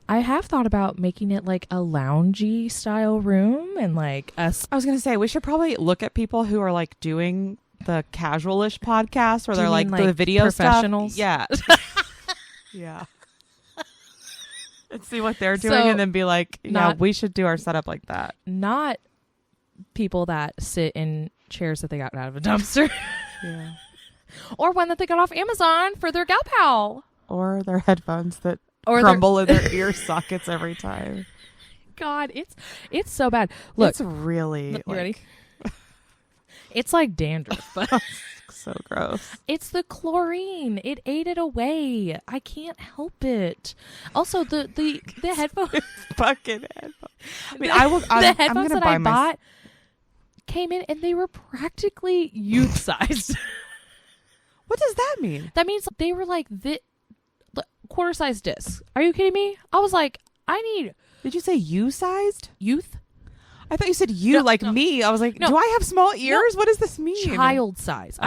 I have thought about making it like a loungy style room and like us. I was going to say, we should probably look at people who are like doing the casual-ish podcast where Do they're you like mean, the video professionals? stuff. Yeah. Yeah. And see what they're doing So, and then be like, yeah, we should do our setup like that. Not people that sit in chairs that they got out of a dumpster. Yeah. Or one that they got off Amazon for their gal pal. Or their headphones that crumble in their ear sockets every time. God, it's so bad. Look, it's really you ready? It's like dandruff, but so gross. It's the chlorine. It ate it away. I can't help it. Also, the headphones, fucking headphones. I mean, the headphones that I bought came in and they were practically youth sized. What does that mean? That means they were like the quarter size discs. Are you kidding me? I was like, I need. Did you say you sized? Youth? I thought you said you me. I was like, do I have small ears? What does this mean? Child size.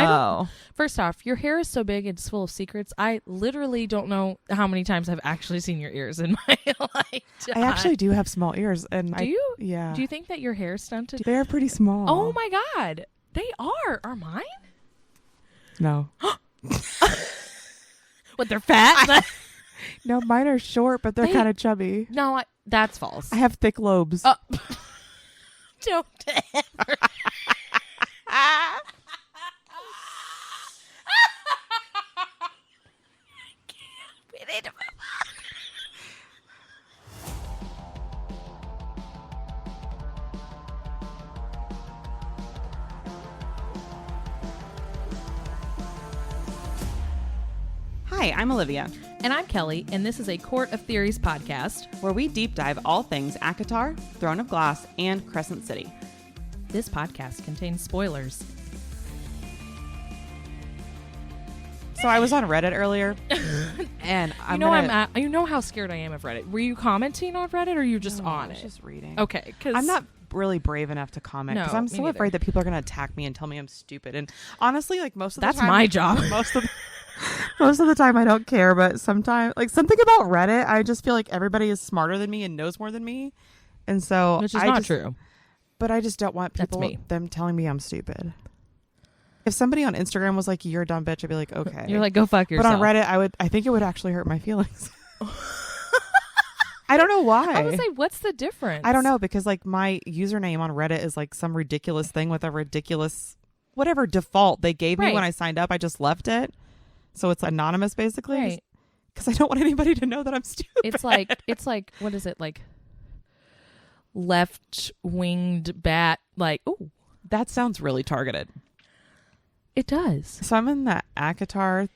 First off, your hair is so big and it's full of secrets. I literally don't know how many times I've actually seen your ears in my lifetime. I actually do have small ears. And do you? Yeah. Do you think that your hair is stunted? They're pretty small. Oh my God. They are. Are mine? No. What, they're fat? No, mine are short, but they're kind of chubby. No, that's false. I have thick lobes. Don't ever. We need to move on. Hi, I'm Olivia. And I'm Kelly, and this is a Court of Theories podcast where we deep dive all things ACOTAR, Throne of Glass, and Crescent City. This podcast contains spoilers. So I was on Reddit earlier, and you know how scared I am of Reddit. Were you commenting on Reddit, or are you just on it? I was just reading. Okay, because I'm not really brave enough to comment because I'm so afraid that people are going to attack me and tell me I'm stupid. And honestly, like most of the time, that's my job. Most of the time I don't care, but sometimes, like something about Reddit, I just feel like everybody is smarter than me and knows more than me, and so which is not true. But I just don't want them telling me I'm stupid. If somebody on Instagram was like, "You're a dumb bitch," I'd be like, "Okay." You're like, "Go fuck yourself." But on Reddit, I think it would actually hurt my feelings. I don't know why. I would say, what's the difference? I don't know, because like my username on Reddit is like some ridiculous thing with a ridiculous whatever default they gave me when I signed up. I just left it. So it's anonymous, basically, right? Because I don't want anybody to know that I'm stupid. It's like what is it, like left-winged bat? Like, oh, that sounds really targeted. It does. So I'm in the ACOTAR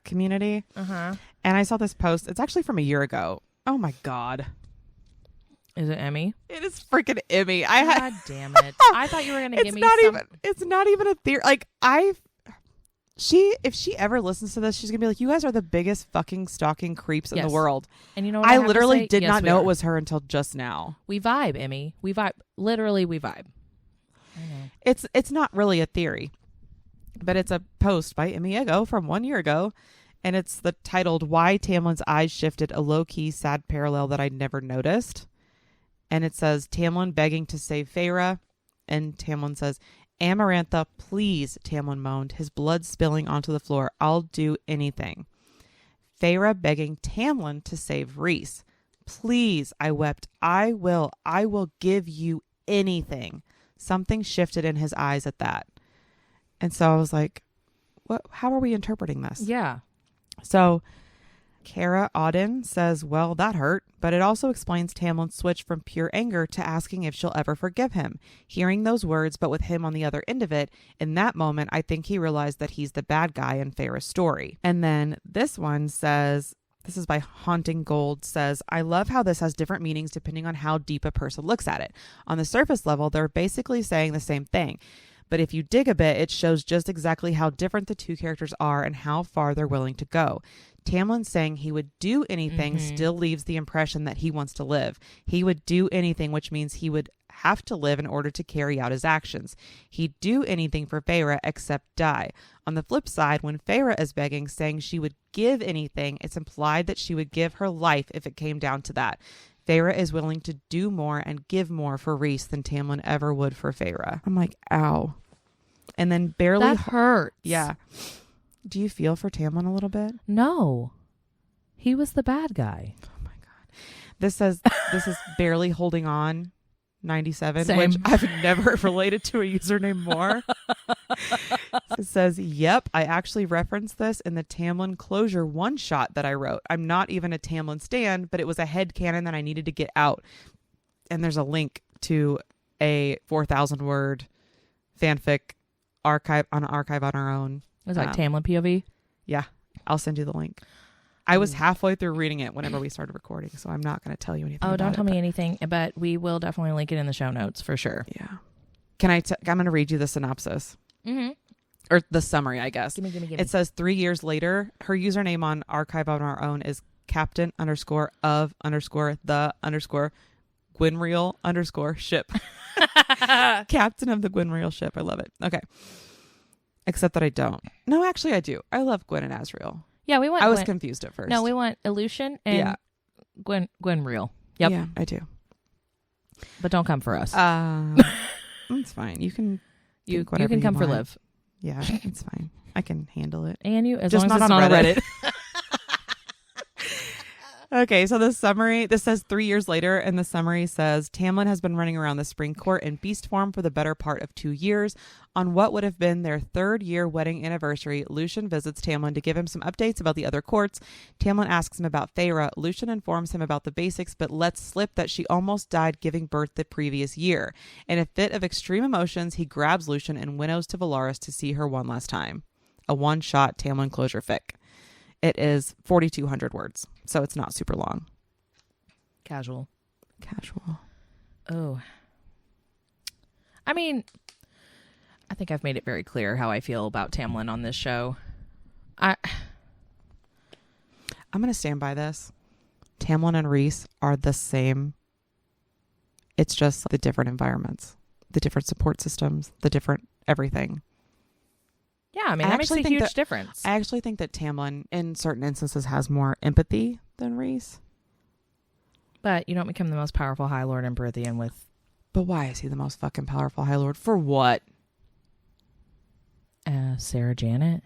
community, and I saw this post. It's actually from a year ago. Oh my God! Is it Emmy? It is freaking Emmy. God damn it! I thought you were gonna give me. It's not even a theory. Like if she ever listens to this, she's gonna be like, "You guys are the biggest fucking stalking creeps in the world." And you know what I literally did not know it was her until just now. We vibe, Emmy. We vibe. Literally, we vibe. I know. It's not really a theory, but it's a post by Emmy Ego from 1 year ago, and it's titled "Why Tamlin's Eyes Shifted," a low-key sad parallel that I'd never noticed. And it says Tamlin begging to save Feyre, and Tamlin says, "Amarantha, please," Tamlin moaned, his blood spilling onto the floor. "I'll do anything." Feyre begging Tamlin to save Rhys. "Please," I wept. I will give you anything." Something shifted in his eyes at that. And so I was like, "What? How are we interpreting this?" Yeah. So Cara Auden says, "Well, that hurt," but it also explains Tamlin's switch from pure anger to asking if she'll ever forgive him. Hearing those words, but with him on the other end of it, in that moment, I think he realized that he's the bad guy in Feyre's story. And then this one says, this is by Haunting Gold, says, "I love how this has different meanings depending on how deep a person looks at it. On the surface level, they're basically saying the same thing. But if you dig a bit, it shows just exactly how different the two characters are and how far they're willing to go. Tamlin saying he would do anything still leaves the impression that he wants to live. He would do anything, which means he would have to live in order to carry out his actions. He'd do anything for Feyre except die. On the flip side, when Feyre is begging, saying she would give anything, it's implied that she would give her life if it came down to that. Feyre is willing to do more and give more for Rhys than Tamlin ever would for Feyre. I'm like, ow. And then barely... That hurts. Yeah. Do you feel for Tamlin a little bit? No. He was the bad guy. Oh my God. This is barely holding on 97, Same. which I've never related to a username more. It says, yep, I actually referenced this in the Tamlin closure one shot that I wrote. I'm not even a Tamlin stan, but it was a headcanon that I needed to get out. And there's a link to a 4,000 word fanfic archive on our own. Was it like Tamlin POV? Yeah, I'll send you the link. I was halfway through reading it whenever we started recording, so I'm not going to tell you anything. Oh, don't tell me anything, but we will definitely link it in the show notes for sure. Yeah. I'm going to read you the synopsis. Mm-hmm. Or the summary, I guess. Give me. It says 3 years later, her username on Archive on Our Own is Captain_of_the_Gwynreal_ship. Captain of the Gwynreal ship. I love it. Okay. Except that I don't. No, actually I do. I love Gwyn and Asriel. Yeah, we want. I was confused at first. No, we want Aleutian and Gwen Real. Yep. Yeah, I do. But don't come for us. It's fine. You can. You can come for Liv. Yeah, it's fine. I can handle it. And you, as just long as not it's on not Reddit. Okay, so the summary, this says 3 years later, and the summary says, Tamlin has been running around the spring court in beast form for the better part of 2 years. On what would have been their 3rd year wedding anniversary, Lucien visits Tamlin to give him some updates about the other courts. Tamlin asks him about Feyre. Lucien informs him about the basics, but lets slip that she almost died giving birth the previous year. In a fit of extreme emotions, he grabs Lucien and winnows to Velaris to see her one last time. A one-shot Tamlin closure fic. It is 4,200 words, so it's not super long. Casual. Oh. I mean, I think I've made it very clear how I feel about Tamlin on this show. I'm going to stand by this. Tamlin and Rhys are the same. It's just the different environments, the different support systems, the different everything. Yeah, I mean, that makes a huge difference. I actually think that Tamlin, in certain instances, has more empathy than Rhys. But you don't become the most powerful High Lord in Brithian with... But why is he the most fucking powerful High Lord? For what? Sarah Janet?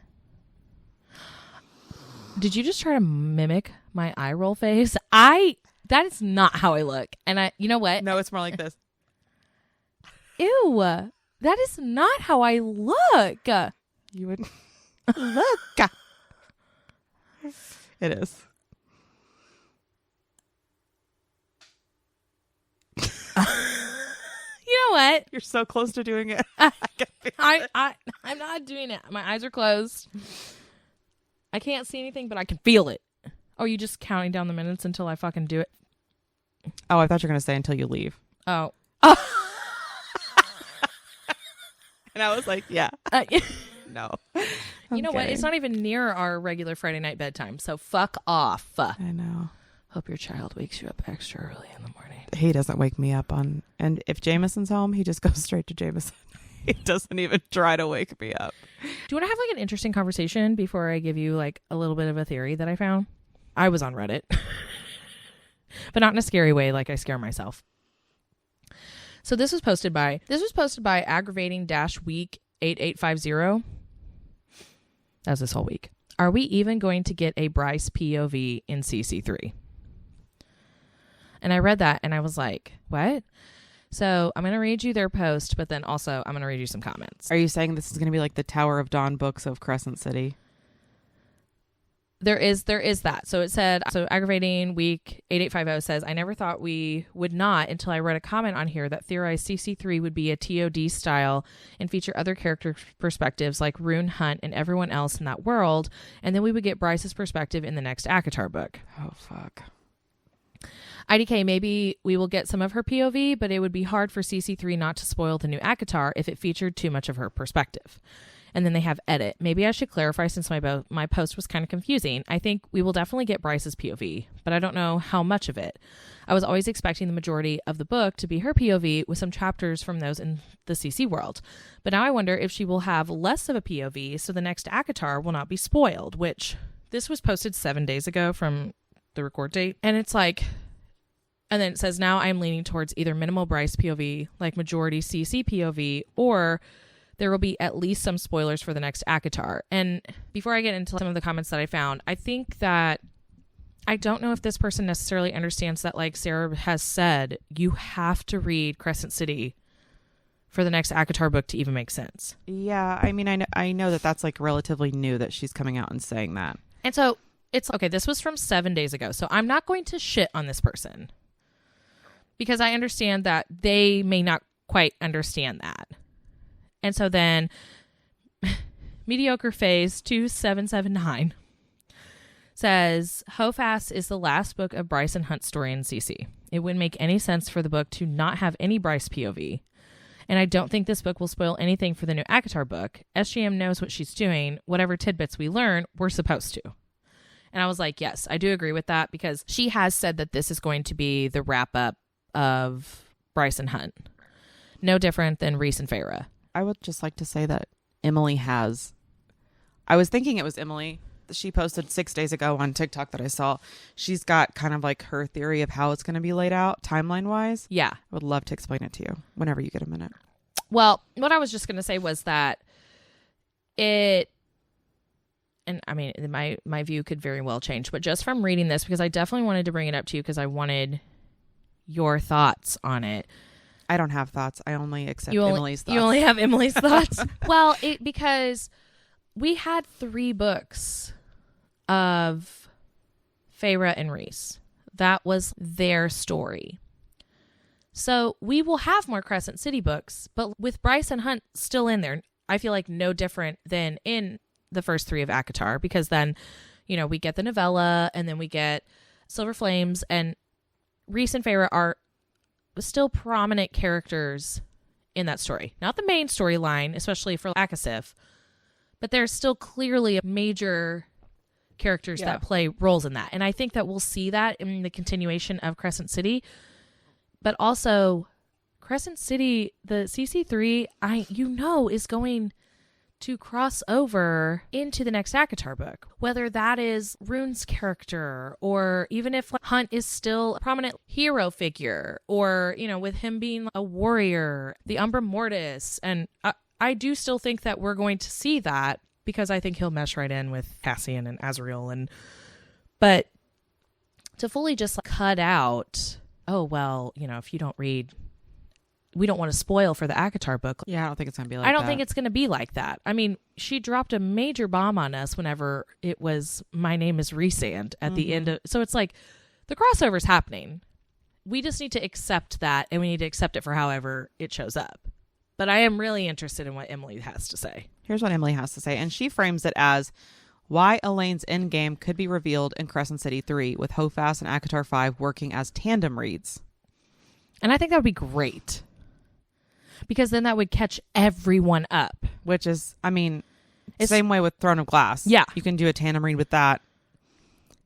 Did you just try to mimic my eye roll face? That is not how I look. And you know what? No, it's more like this. Ew. That is not how I look. You would look. It is. You know what? You're so close to doing it. I'm not doing it. My eyes are closed. I can't see anything, but I can feel it. Oh, you just counting down the minutes until I fucking do it? Oh, I thought you were going to say until you leave. Oh. And I was like, yeah. No. You know what? It's not even near our regular Friday night bedtime, so fuck off. I know. Hope your child wakes you up extra early in the morning. He doesn't wake me up and if Jameson's home, he just goes straight to Jameson. He doesn't even try to wake me up. Do you want to have like an interesting conversation before I give you like a little bit of a theory that I found? I was on Reddit, but not in a scary way, like I scare myself. So this was posted by aggravating-week 8850. That was this whole week. Are we even going to get a Bryce POV in CC3? And I read that and I was like, what? So I'm going to read you their post, but then also I'm going to read you some comments. Are you saying this is going to be like the Tower of Dawn books of Crescent City? There is that. So it said, aggravating week 8850 says, I never thought we would not until I read a comment on here that theorized CC3 would be a TOD style and feature other character perspectives like Rune, Hunt, and everyone else in that world. And then we would get Bryce's perspective in the next ACOTAR book. Oh, fuck. IDK, maybe we will get some of her POV, but it would be hard for CC3 not to spoil the new ACOTAR if it featured too much of her perspective. And then they have edit. Maybe I should clarify since my post was kind of confusing. I think we will definitely get Bryce's POV, but I don't know how much of it. I was always expecting the majority of the book to be her POV with some chapters from those in the CC world. But now I wonder if she will have less of a POV so the next ACOTAR will not be spoiled, which this was posted 7 days ago from the record date. And it's like, and then it says, now I'm leaning towards either minimal Bryce POV, like majority CC POV, or there will be at least some spoilers for the next ACOTAR. And before I get into some of the comments that I found, I think that I don't know if this person necessarily understands that, like Sarah has said, you have to read Crescent City for the next ACOTAR book to even make sense. Yeah, I mean, I know that that's like relatively new that she's coming out and saying that. And so it's okay. This was from 7 days ago. So I'm not going to shit on this person because I understand that they may not quite understand that. And so then Mediocre Phase 2779 says, HOFAS is the last book of Bryce and Hunt's story in CC. It wouldn't make any sense for the book to not have any Bryce POV. And I don't think this book will spoil anything for the new ACOTAR book. SGM knows what she's doing. Whatever tidbits we learn, we're supposed to. And I was like, yes, I do agree with that because she has said that this is going to be the wrap up of Bryce and Hunt. No different than Reese and Feyre. I would just like to say that Emily has, I was thinking it was Emily. She posted 6 days ago on TikTok that I saw. She's got kind of like her theory of how it's going to be laid out timeline wise. Yeah. I would love to explain it to you whenever you get a minute. Well, what I was just going to say was that and I mean, my view could very well change, but just from reading this, because I definitely wanted to bring it up to you because I wanted your thoughts on it. I don't have thoughts. I only accept Emily's thoughts. You only have Emily's thoughts? Well, because we had 3 books of Feyre and Reese. That was their story. So we will have more Crescent City books, but with Bryce and Hunt still in there, I feel like no different than in the first 3 of ACOTAR, because then, you know, we get the novella and then we get Silver Flames, and Reese and Feyre are still prominent characters in that story. Not the main storyline, especially for Akasif, but they're still clearly major characters that play roles in that. And I think that we'll see that in the continuation of Crescent City. But also, Crescent City, the CC3, is going to cross over into the next ACOTAR book. Whether that is Rune's character, or even if Hunt is still a prominent hero figure, or, you know, with him being a warrior, the Umbra Mortis. And I do still think that we're going to see that, because I think he'll mesh right in with Cassian and Azrael. But to fully just cut out, oh, well, you know, if you don't read, we don't want to spoil for the ACOTAR book. Yeah, I don't think it's going to be like that. I don't think it's going to be like that. I mean, she dropped a major bomb on us whenever it was My Name is Resand at the end of, so it's like the crossover's happening. We just need to accept that, and we need to accept it for however it shows up. But I am really interested in what Emily has to say. Here's what Emily has to say, and she frames it as why Elaine's endgame could be revealed in Crescent City 3 with HOFAS and ACOTAR 5 working as tandem reads. And I think that would be great, because then that would catch everyone up. Which is, I mean, same way with Throne of Glass. Yeah. You can do a tandem read with that.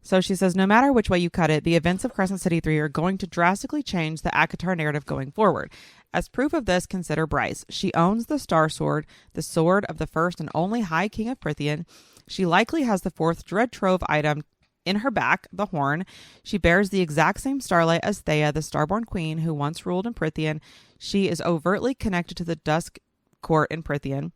So she says, no matter which way you cut it, the events of Crescent City 3 are going to drastically change the ACOTAR narrative going forward. As proof of this, consider Bryce. She owns the Star Sword, the sword of the first and only High King of Prythian. She likely has the 4th Dread Trove item in her back, the horn. She bears the exact same starlight as Thea, the Starborn Queen, who once ruled in Prythian. She is overtly connected to the Dusk Court in Prythian.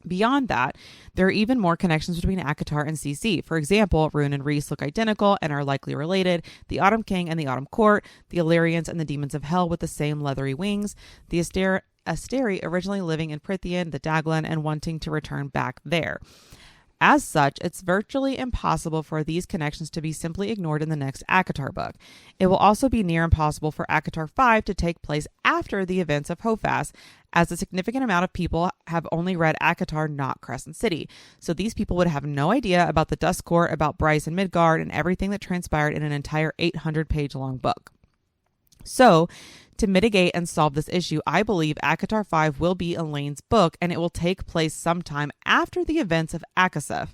Beyond that, there are even more connections between ACOTAR and CC. For example, Rune and Reese look identical and are likely related. The Autumn King and the Autumn Court, the Illyrians and the Demons of Hell with the same leathery wings, the Asteri originally living in Prythian, the Daglan, and wanting to return back there. As such, it's virtually impossible for these connections to be simply ignored in the next ACOTAR book. It will also be near impossible for ACOTAR 5 to take place after the events of HOFAS, as a significant amount of people have only read ACOTAR, not Crescent City. So these people would have no idea about the Dust Court, about Bryce and Midgard, and everything that transpired in an entire 800-page long book. So, to mitigate and solve this issue, I believe ACOTAR 5 will be Elaine's book, and it will take place sometime after the events of ACOSF.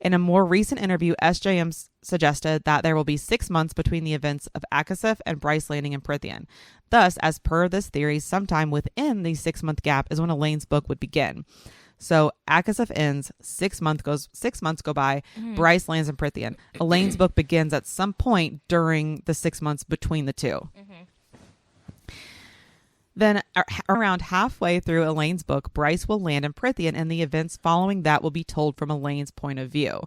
In a more recent interview, SJM suggested that there will be 6 months between the events of ACOSF and Bryce landing in Prythian. Thus, as per this theory, sometime within the 6-month gap is when Elaine's book would begin. So ACOSF ends, 6 months go by, Bryce lands in Prythian. Elaine's book begins at some point during the 6 months between the two. Then around halfway through Elaine's book, Bryce will land in Prythian, and the events following that will be told from Elaine's point of view.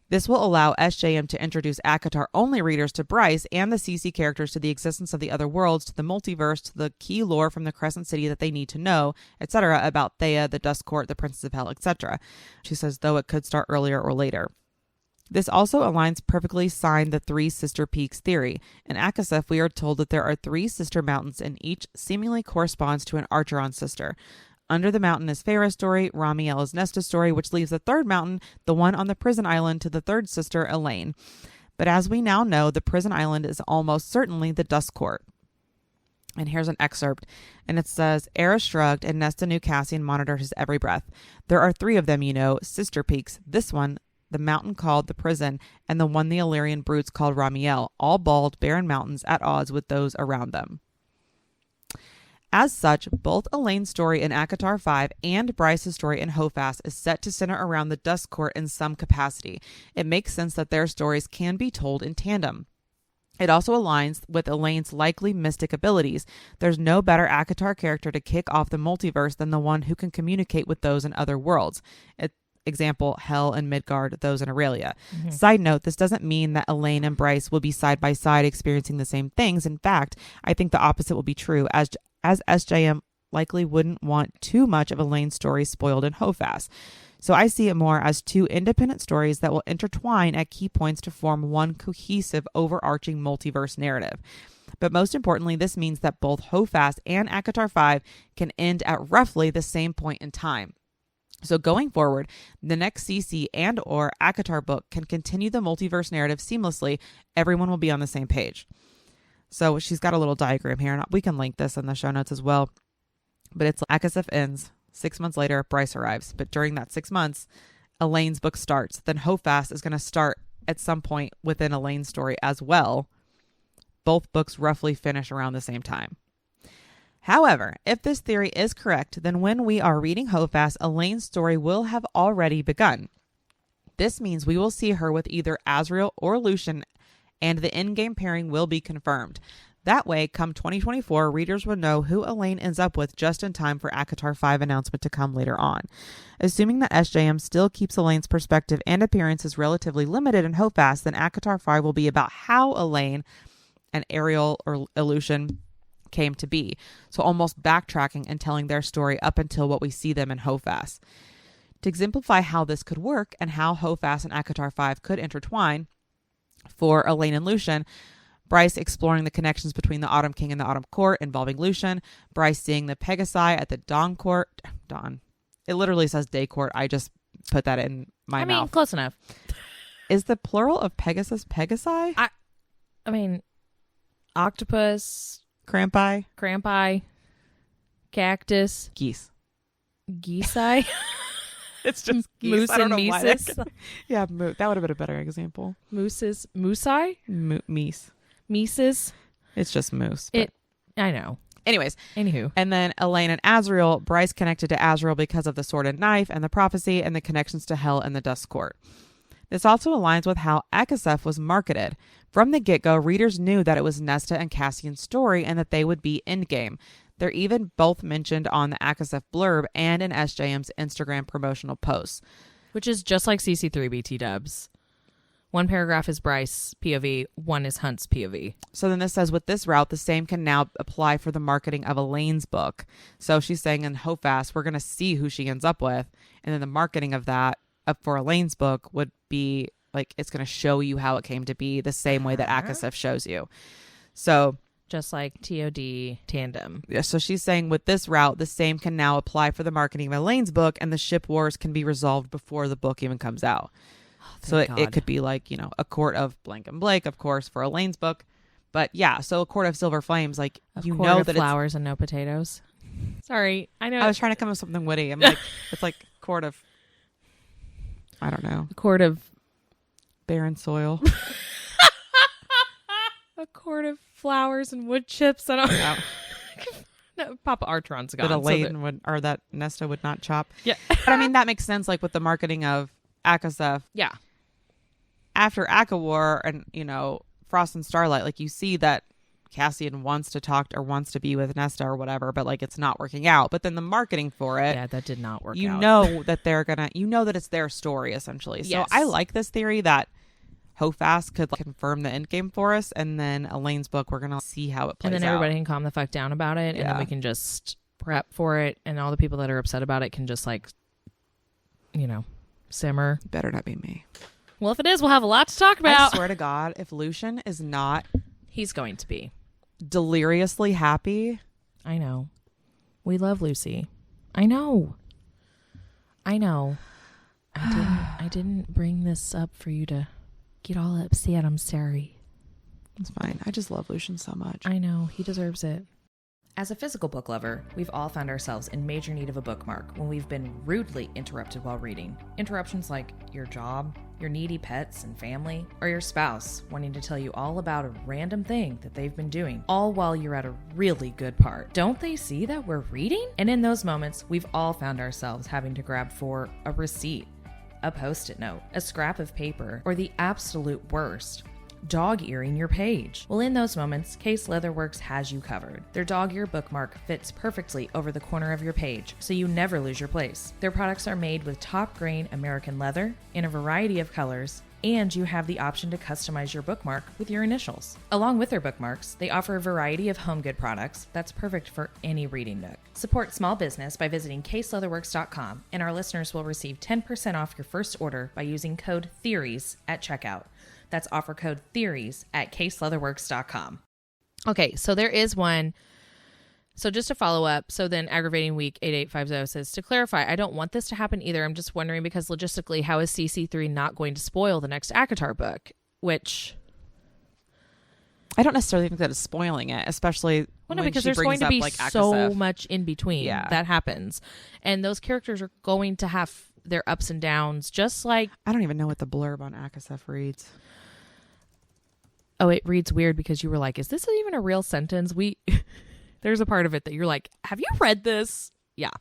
This will allow SJM to introduce ACOTAR-only readers to Bryce and the CC characters to the existence of the other worlds, to the multiverse, to the key lore from the Crescent City that they need to know, etc., about Thea, the Dust Court, the Princess of Hell, etc. She says, though it could start earlier or later. This also aligns perfectly signed the 3 sister peaks theory. In ACOSF, we are told that there are 3 sister mountains, and each seemingly corresponds to an Archeron sister. Under the mountain is Farah's story, Ramiel is Nesta's story, which leaves the 3rd mountain, the one on the prison island, to the 3rd sister, Elaine. But as we now know, the prison island is almost certainly the Dust Court. And here's an excerpt, and it says, Era shrugged, and Nesta knew Cassian monitored his every breath. There are 3 of them, you know, sister peaks. This one, the mountain called the prison, and the one the Illyrian brutes called Ramiel, all bald, barren mountains at odds with those around them. As such, both Elaine's story in ACOTAR 5 and Bryce's story in HOFAS is set to center around the Dust Court in some capacity. It makes sense that their stories can be told in tandem. It also aligns with Elaine's likely mystic abilities. There's no better ACOTAR character to kick off the multiverse than the one who can communicate with those in other worlds. Example, Hell and Midgard, those in Aurelia. Side note, this doesn't mean that Elaine and Bryce will be side by side experiencing the same things. In fact, I think the opposite will be true, as SJM likely wouldn't want too much of Elaine's story spoiled in HOFAS. So I see it more as 2 independent stories that will intertwine at key points to form one cohesive, overarching multiverse narrative. But most importantly, this means that both HOFAS and ACOTAR 5 can end at roughly the same point in time. So going forward, the next CC and or ACOTAR book can continue the multiverse narrative seamlessly. Everyone will be on the same page. So she's got a little diagram here, and we can link this in the show notes as well. But it's ACOSF ends. 6 months later, Bryce arrives. But during that 6 months, Elaine's book starts. Then HOFAS is going to start at some point within Elaine's story as well. Both books roughly finish around the same time. However, if this theory is correct, then when we are reading HOFAS, Elaine's story will have already begun. This means we will see her with either Azrael or Lucian, and the in-game pairing will be confirmed. That way, come 2024, readers will know who Elaine ends up with just in time for ACOTAR 5 announcement to come later on. Assuming that SJM still keeps Elaine's perspective and appearances relatively limited in HOFAS, then ACOTAR 5 will be about how Elaine and Ariel or Lucian came to be. So almost backtracking and telling their story up until what we see them in HOFAS. To exemplify how this could work and how HOFAS and ACOTAR 5 could intertwine, for Elaine and Lucian, Bryce exploring the connections between the Autumn King and the Autumn Court involving Lucian, Bryce seeing the Pegasi at the Dawn Court. Dawn. It literally says Day Court. I just put that in my mouth. I mean, close enough. Is the plural of Pegasus Pegasi? I mean, octopus, Crampi, cactus, geese. Geese-eye. It's just geese. Moose I don't and know why meeses. Yeah, that would have been a better example. Moose-eye? Meese. Mises. It's just moose. I know. Anyways. Anywho. And then Elaine and Azrael, Bryce connected to Azrael because of the sword and knife and the prophecy and the connections to Hell and the Dust Court. This also aligns with how ACOSF was marketed. From the get-go, readers knew that it was Nesta and Cassian's story and that they would be endgame. They're even both mentioned on the ACOSF blurb and in SJM's Instagram promotional posts. Which is just like CC3 BT dubs. One paragraph is Bryce POV, one is Hunt's POV. So then this says, with this route, the same can now apply for the marketing of Elaine's book. So she's saying in HOFAS, we're going to see who she ends up with. And then the marketing of that for Elaine's book would be like, it's going to show you how it came to be the same way that ACOSF shows you. So just like TOD tandem. Yeah, so she's saying with this route, the same can now apply for the marketing of Elaine's book, and the ship wars can be resolved before the book even comes out. So it could be like, you know, a court of blank and blank, of course, for Elaine's book. But yeah, so a court of silver flames, like, you know that flowers and no potatoes. Sorry, I know. I was trying to come up with something witty. I'm like, it's like court of, I don't know. A court of barren soil. A quart of flowers and wood chips. I don't know. No, Papa Artron's gone. That Elaine would, or that Nesta would not chop. Yeah. But I mean, that makes sense, like with the marketing of ACOSF. Yeah. After ACOWAR and, you know, Frost and Starlight, like, you see that Cassian wants to talk or wants to be with Nesta or whatever, but like, it's not working out. But then the marketing for it. Yeah, that did not work out. You know that they're gonna, you know that it's their story, essentially. So Yes. I like this theory that HOFAS could like, confirm the end game for us, and then Elaine's book, we're gonna see how it plays out. And then everybody can calm the fuck down about it, and then we can just prep for it, and all the people that are upset about it can just, like, you know, simmer. Better not be me. Well, if it is, we'll have a lot to talk about. I swear to God, if Lucian is not, he's going to be deliriously happy. I know. We love Lucy. I know. I didn't bring this up for you to get all upset. I'm sorry. It's fine. I just love Lucian so much. I know. He deserves it. As a physical book lover, we've all found ourselves in major need of a bookmark when we've been rudely interrupted while reading. Interruptions like your job, your needy pets and family, or your spouse wanting to tell you all about a random thing that they've been doing, all while you're at a really good part. Don't they see that we're reading? And in those moments, we've all found ourselves having to grab for a receipt, a post-it note, a scrap of paper, or the absolute worst, dog-earing your page. Well, in those moments, Case Leatherworks has you covered. Their dog-ear bookmark fits perfectly over the corner of your page, so you never lose your place. Their products are made with top-grain American leather in a variety of colors, and you have the option to customize your bookmark with your initials. Along with their bookmarks, they offer a variety of home good products that's perfect for any reading nook. Support small business by visiting caseleatherworks.com, and our listeners will receive 10% off your first order by using code THEORIES at checkout. That's offer code THEORIES at caseleatherworks.com. Okay, so there is one. So just to follow up, so then aggravating week 8850 says, to clarify, I don't want this to happen either. I'm just wondering because logistically, how is CC3 not going to spoil the next ACOTAR book? Which I don't necessarily think that is spoiling it, especially when because she there's going brings to up, be like, so ACOSF. much in between that happens. And those characters are going to have their ups and downs, just like... I don't even know what the blurb on ACOSF reads. Oh, it reads weird because you were like, is this even a real sentence? There's a part of it that you're like, have you read this? Yeah.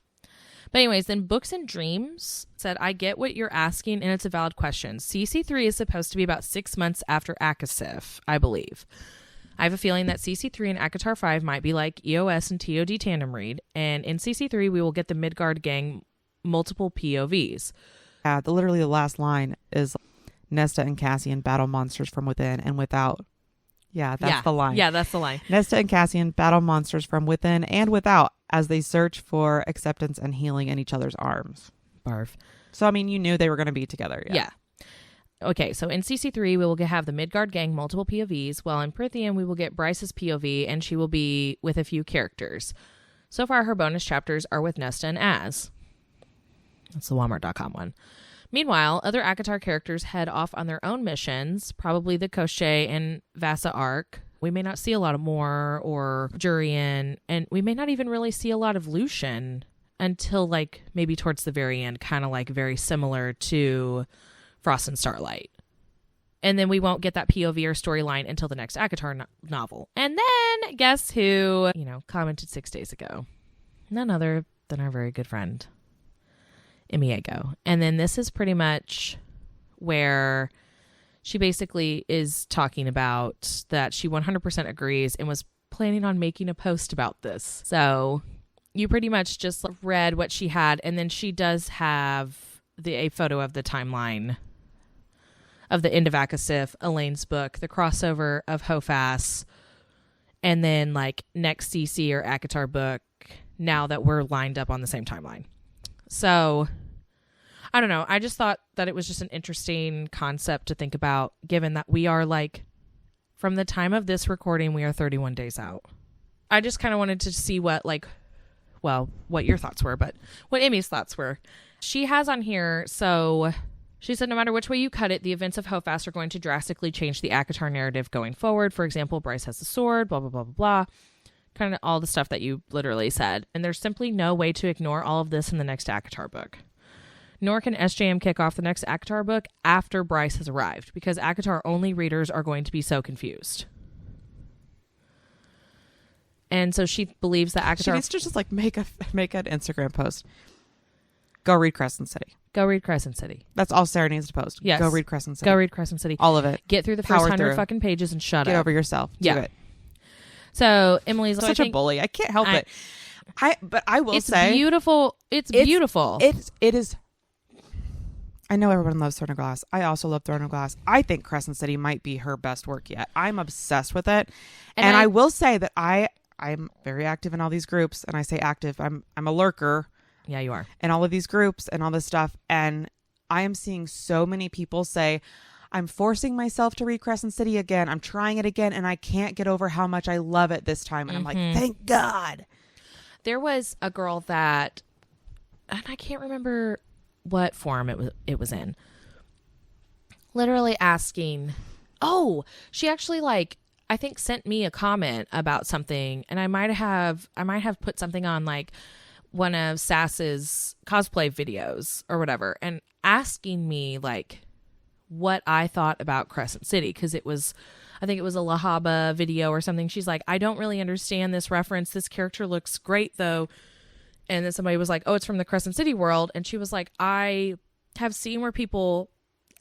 But anyways, then Books and Dreams said, I get what you're asking, and it's a valid question. CC3 is supposed to be about 6 months after ACOSF, I believe. I have a feeling that CC3 and ACOTAR 5 might be like EOS and TOD tandem read, and in CC3 we will get the Midgard gang multiple POVs. Yeah, literally the last line is Nesta and Cassian battle monsters from within and without. Yeah, that's the line. Yeah, that's the line. Nesta and Cassian battle monsters from within and without as they search for acceptance and healing in each other's arms. Barf. So, I mean, you knew they were going to be together. Yeah. Okay, so in CC3, we will have the Midgard gang multiple POVs, while in Prithian, we will get Bryce's POV, and she will be with a few characters. So far, her bonus chapters are with Nesta and Az. That's the Walmart.com one. Meanwhile, other ACOTAR characters head off on their own missions, probably the Koshche and Vasa arc. We may not see a lot of more, or Jurian, and we may not even really see a lot of Lucian until like maybe towards the very end, kind of like very similar to Frost and Starlight. And then we won't get that POV or storyline until the next ACOTAR novel. And then guess who, commented 6 days ago? None other than our very good friend, Emiego. And then this is pretty much where she basically is talking about that she 100% agrees and was planning on making a post about this. So you pretty much just read what she had, and then she does have a photo of the timeline of the end of ACOSF, Elaine's book, the crossover of HOFAS, and then like next CC or ACOTAR book now that we're lined up on the same timeline. So I don't know. I just thought that it was just an interesting concept to think about, given that we are like, from the time of this recording, we are 31 days out. I just kind of wanted to see what your thoughts were, but what Emmy's thoughts were. She has on here, so she said, no matter which way you cut it, the events of HOFAS are going to drastically change the ACOTAR narrative going forward. For example, Bryce has the sword, blah, blah, blah, blah, blah. Kind of all the stuff that you literally said. And there's simply no way to ignore all of this in the next ACOTAR book. Nor can SJM kick off the next ACOTAR book after Bryce has arrived, because ACOTAR only readers are going to be so confused. And so she believes that ACOTAR... She needs to just like make an Instagram post. Go read Crescent City. Go read Crescent City. That's all Sarah needs to post. Yes. Go read Crescent City. Go read Crescent City. All of it. Get through the first 100 fucking pages and shut up. Get over yourself. Yeah. Do it. So Emily's such a bully. I can't help it. But I will it's say... beautiful. It's beautiful. It is... I know everyone loves Throne of Glass. I also love Throne of Glass. I think Crescent City might be her best work yet. I'm obsessed with it. And I will say that I'm very active in all these groups, and I say active. I'm a lurker. Yeah, you are. In all of these groups and all this stuff. And I am seeing so many people say, I'm forcing myself to read Crescent City again. I'm trying it again, and I can't get over how much I love it this time. And I'm like, thank God. There was a girl that, and I can't remember what forum it was in, literally asking, she actually I think sent me a comment about something, and I might have put something on like one of Sass's cosplay videos or whatever, and asking me like what I thought about Crescent City, because I think it was a Lahaba video or something. She's like, I don't really understand this reference. This character looks great though. And then somebody was like, oh, it's from the Crescent City world. And she was like, I have seen where people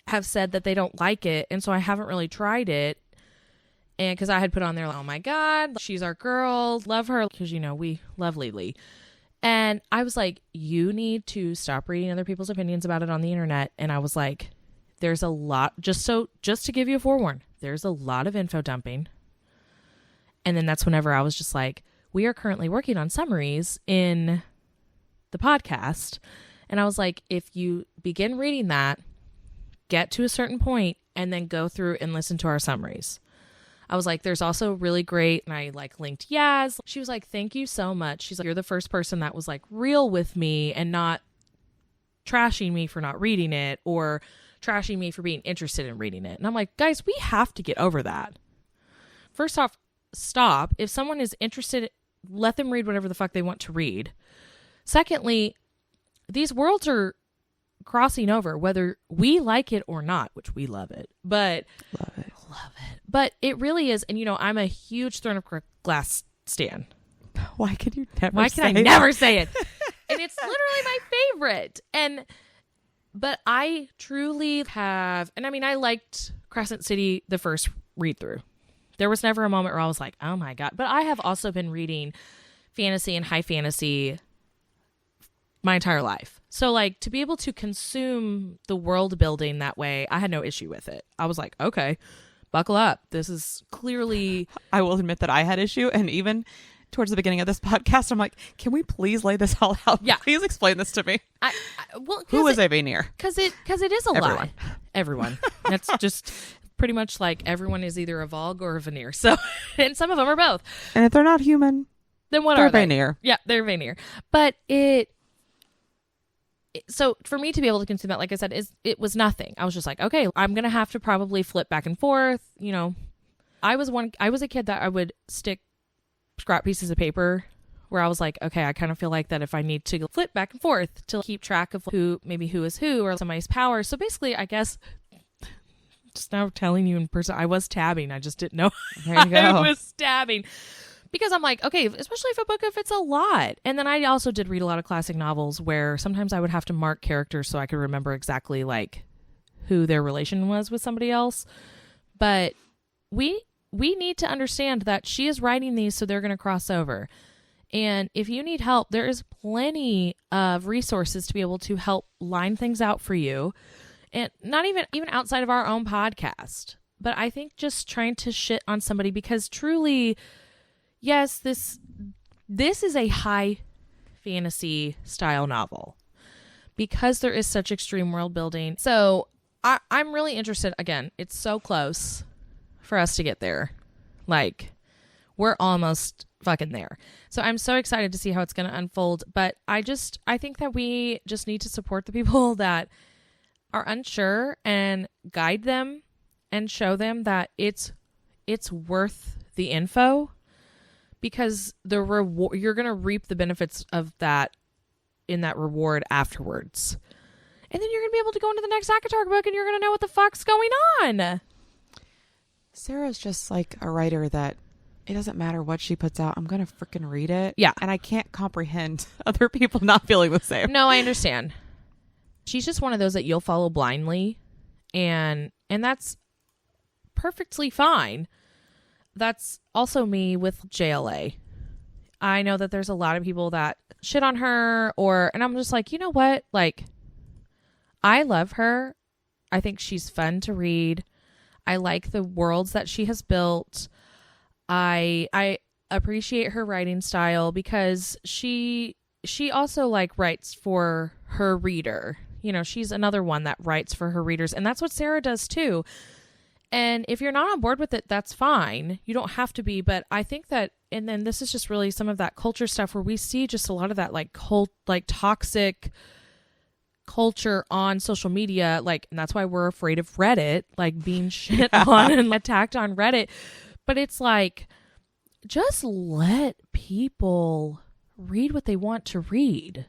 have said that they don't like it, and so I haven't really tried it. And because I had put on there, like, oh my God, she's our girl, love her, because we love Lily. And I was like, you need to stop reading other people's opinions about it on the internet. And I was like, there's a lot, just to give you a forewarn, there's a lot of info dumping. And then that's whenever I was just like, we are currently working on summaries in the podcast. And I was like, if you begin reading that, get to a certain point, and then go through and listen to our summaries. I was like, there's also really great, and I linked Yaz. She was like, thank you so much. She's like, you're the first person that was real with me and not trashing me for not reading it or trashing me for being interested in reading it. And I'm like, guys, we have to get over that. First off, stop. If someone is interested, let them read whatever the fuck they want to read. Secondly, these worlds are crossing over, whether we like it or not, which we love it, but love it. But it really is. And I'm a huge Throne of Glass stan. Why can you never? Why can I never say it? And it's literally my favorite. But I truly have, and I liked Crescent City the first read through. There was never a moment where I was like, oh my God. But I have also been reading fantasy and high fantasy my entire life. So to be able to consume the world building that way, I had no issue with it. I was like, okay, buckle up. This is clearly... I will admit that I had issue. And even towards the beginning of this podcast, I'm like, can we please lay this all out? Yeah. Please explain this to me. Who is a veneer? Because it is a lie. Everyone. That's just pretty much everyone is either a Vogue or a veneer. So, and some of them are both. And if they're not human, then what they're are they? Veneer. Yeah, they're veneer. But so for me to be able to consume that, like I said, it was nothing. I was just like, okay, I'm going to have to probably flip back and forth. I was a kid that I would stick scrap pieces of paper where I was like, okay, I kind of feel like that if I need to flip back and forth to keep track of who is who or somebody's power. So basically, I guess just now telling you in person, I was tabbing. I just didn't know I was tabbing. Because I'm like, okay, especially if it's a lot. And then I also did read a lot of classic novels where sometimes I would have to mark characters so I could remember exactly who their relation was with somebody else. But we need to understand that she is writing these so they're going to cross over. And if you need help, there is plenty of resources to be able to help line things out for you. And not even outside of our own podcast. But I think just trying to shit on somebody because truly... Yes, this is a high fantasy style novel, because there is such extreme world building. So I'm really interested. Again, it's so close for us to get there. Like, we're almost fucking there. So I'm so excited to see how it's going to unfold. But I think that we just need to support the people that are unsure and guide them and show them that it's worth the info, because the reward, you're going to reap the benefits of that in that reward afterwards. And then you're going to be able to go into the next ACOTAR book and you're going to know what the fuck's going on. Sarah's just like a writer that it doesn't matter what she puts out. I'm going to freaking read it. Yeah. And I can't comprehend other people not feeling the same. No, I understand. She's just one of those that you'll follow blindly. And that's perfectly fine. That's also me with JLA. I know that there's a lot of people that shit on her, and I'm just like, you know what? Like, I love her. I think she's fun to read. I like the worlds that she has built. I appreciate her writing style because she also like writes for her reader. You know, she's another one that writes for her readers, and that's what Sarah does too. And if you're not on board with it, that's fine. You don't have to be, but I think that, and then this is just really some of that culture stuff where we see just a lot of that like toxic culture on social media, like, and that's why we're afraid of Reddit, like being shit on and attacked on Reddit. But it's like, just let people read what they want to read.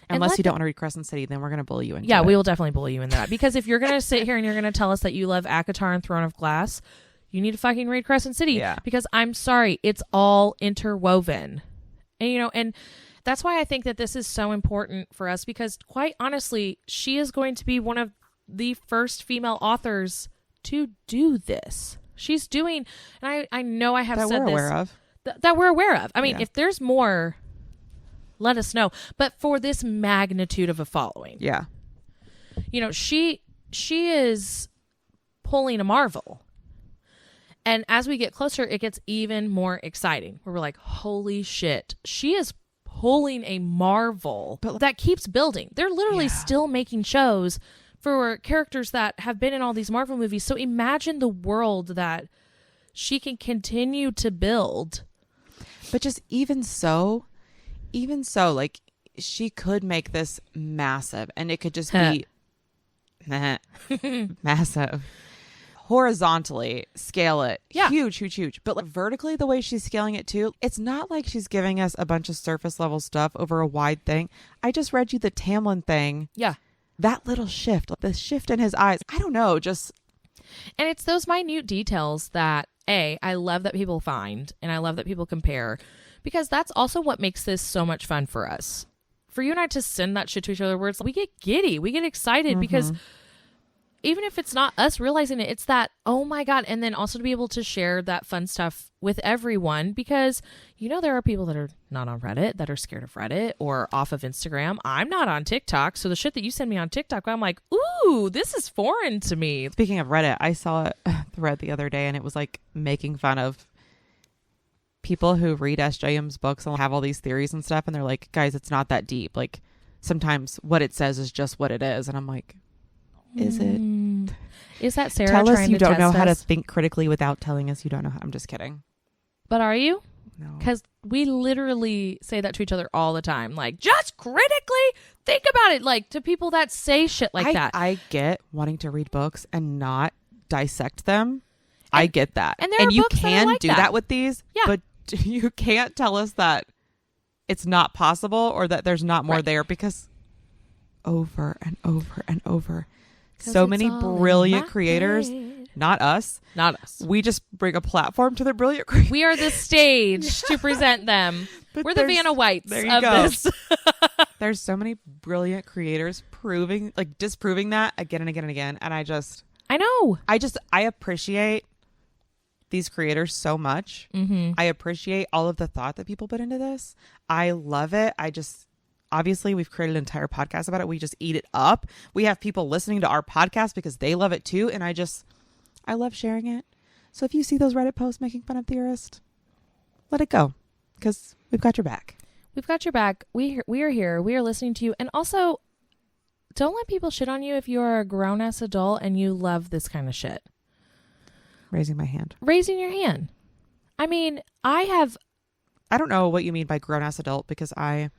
Unless you don't want to read Crescent City, then we're going to bully you into it. We will will definitely bully you in that. Because if you're going to sit here and you're going to tell us that you love ACOTAR and Throne of Glass, you need to fucking read Crescent City. Yeah. Because I'm sorry, it's all interwoven. And, you know, and that's why I think that this is so important for us, because quite honestly, she is going to be one of the first female authors to do this. She's doing, and I know I have that said we're this. Aware of. That we're aware of. I mean, if there's more, let us know. But for this magnitude of a following. Yeah. You know, she is pulling a Marvel. And as we get closer, it gets even more exciting. Where we're like, holy shit. She is pulling a Marvel that keeps building. They're literally still making shows for characters that have been in all these Marvel movies. So imagine the world that she can continue to build. But just even so, like, she could make this massive, and it could just be massive. Horizontally scale it. Yeah. Huge. But like vertically, the way she's scaling it too, it's not like she's giving us a bunch of surface level stuff over a wide thing. I just read you the Tamlin thing. Yeah. That little shift, the shift in his eyes. I don't know, just. And it's those minute details that, I love that people find, and I love that people compare, because that's also what makes this so much fun for us. For you and I to send that shit to each other, where it's like, we get giddy, we get excited, because even if it's not us realizing it, it's that, oh my God. And then also to be able to share that fun stuff with everyone, because, you know, there are people that are not on Reddit, that are scared of Reddit or off of Instagram. I'm not on TikTok. So the shit that you send me on TikTok, I'm like, ooh, this is foreign to me. Speaking of Reddit, I saw a thread the other day, and it was like making fun of people who read SJM's books and have all these theories and stuff. And they're like, guys, it's not that deep. Like, sometimes what it says is just what it is. And I'm like, is it? Is that Sarah Tell trying us you to don't test know how to us? think critically without telling us you don't know how. I'm just kidding. But are you? No. Because we literally say that to each other all the time. Like, just critically think about it. Like, to people that say shit like that. I get wanting to read books and not dissect them. I get that. And there are you books that are can like do that. that with these. Yeah. But you can't tell us that it's not possible or that there's not more there, because over and over and over, so many brilliant creators, not us. We just bring a platform to the brilliant creators. We are the stage to present them. We're the Vanna Whites of this. There's so many brilliant creators disproving that again and again and again. And I know. I appreciate these creators so much. I appreciate all of the thought that people put into this. I love it. Obviously, we've created an entire podcast about it. We just eat it up. We have people listening to our podcast because they love it too. And I love sharing it. So if you see those Reddit posts making fun of theorists, let it go, because we've got your back. We've got your back. We are here. We are listening to you. And also, don't let people shit on you if you are a grown-ass adult and you love this kind of shit. Raising my hand. Raising your hand. I mean, I don't know what you mean by grown-ass adult because I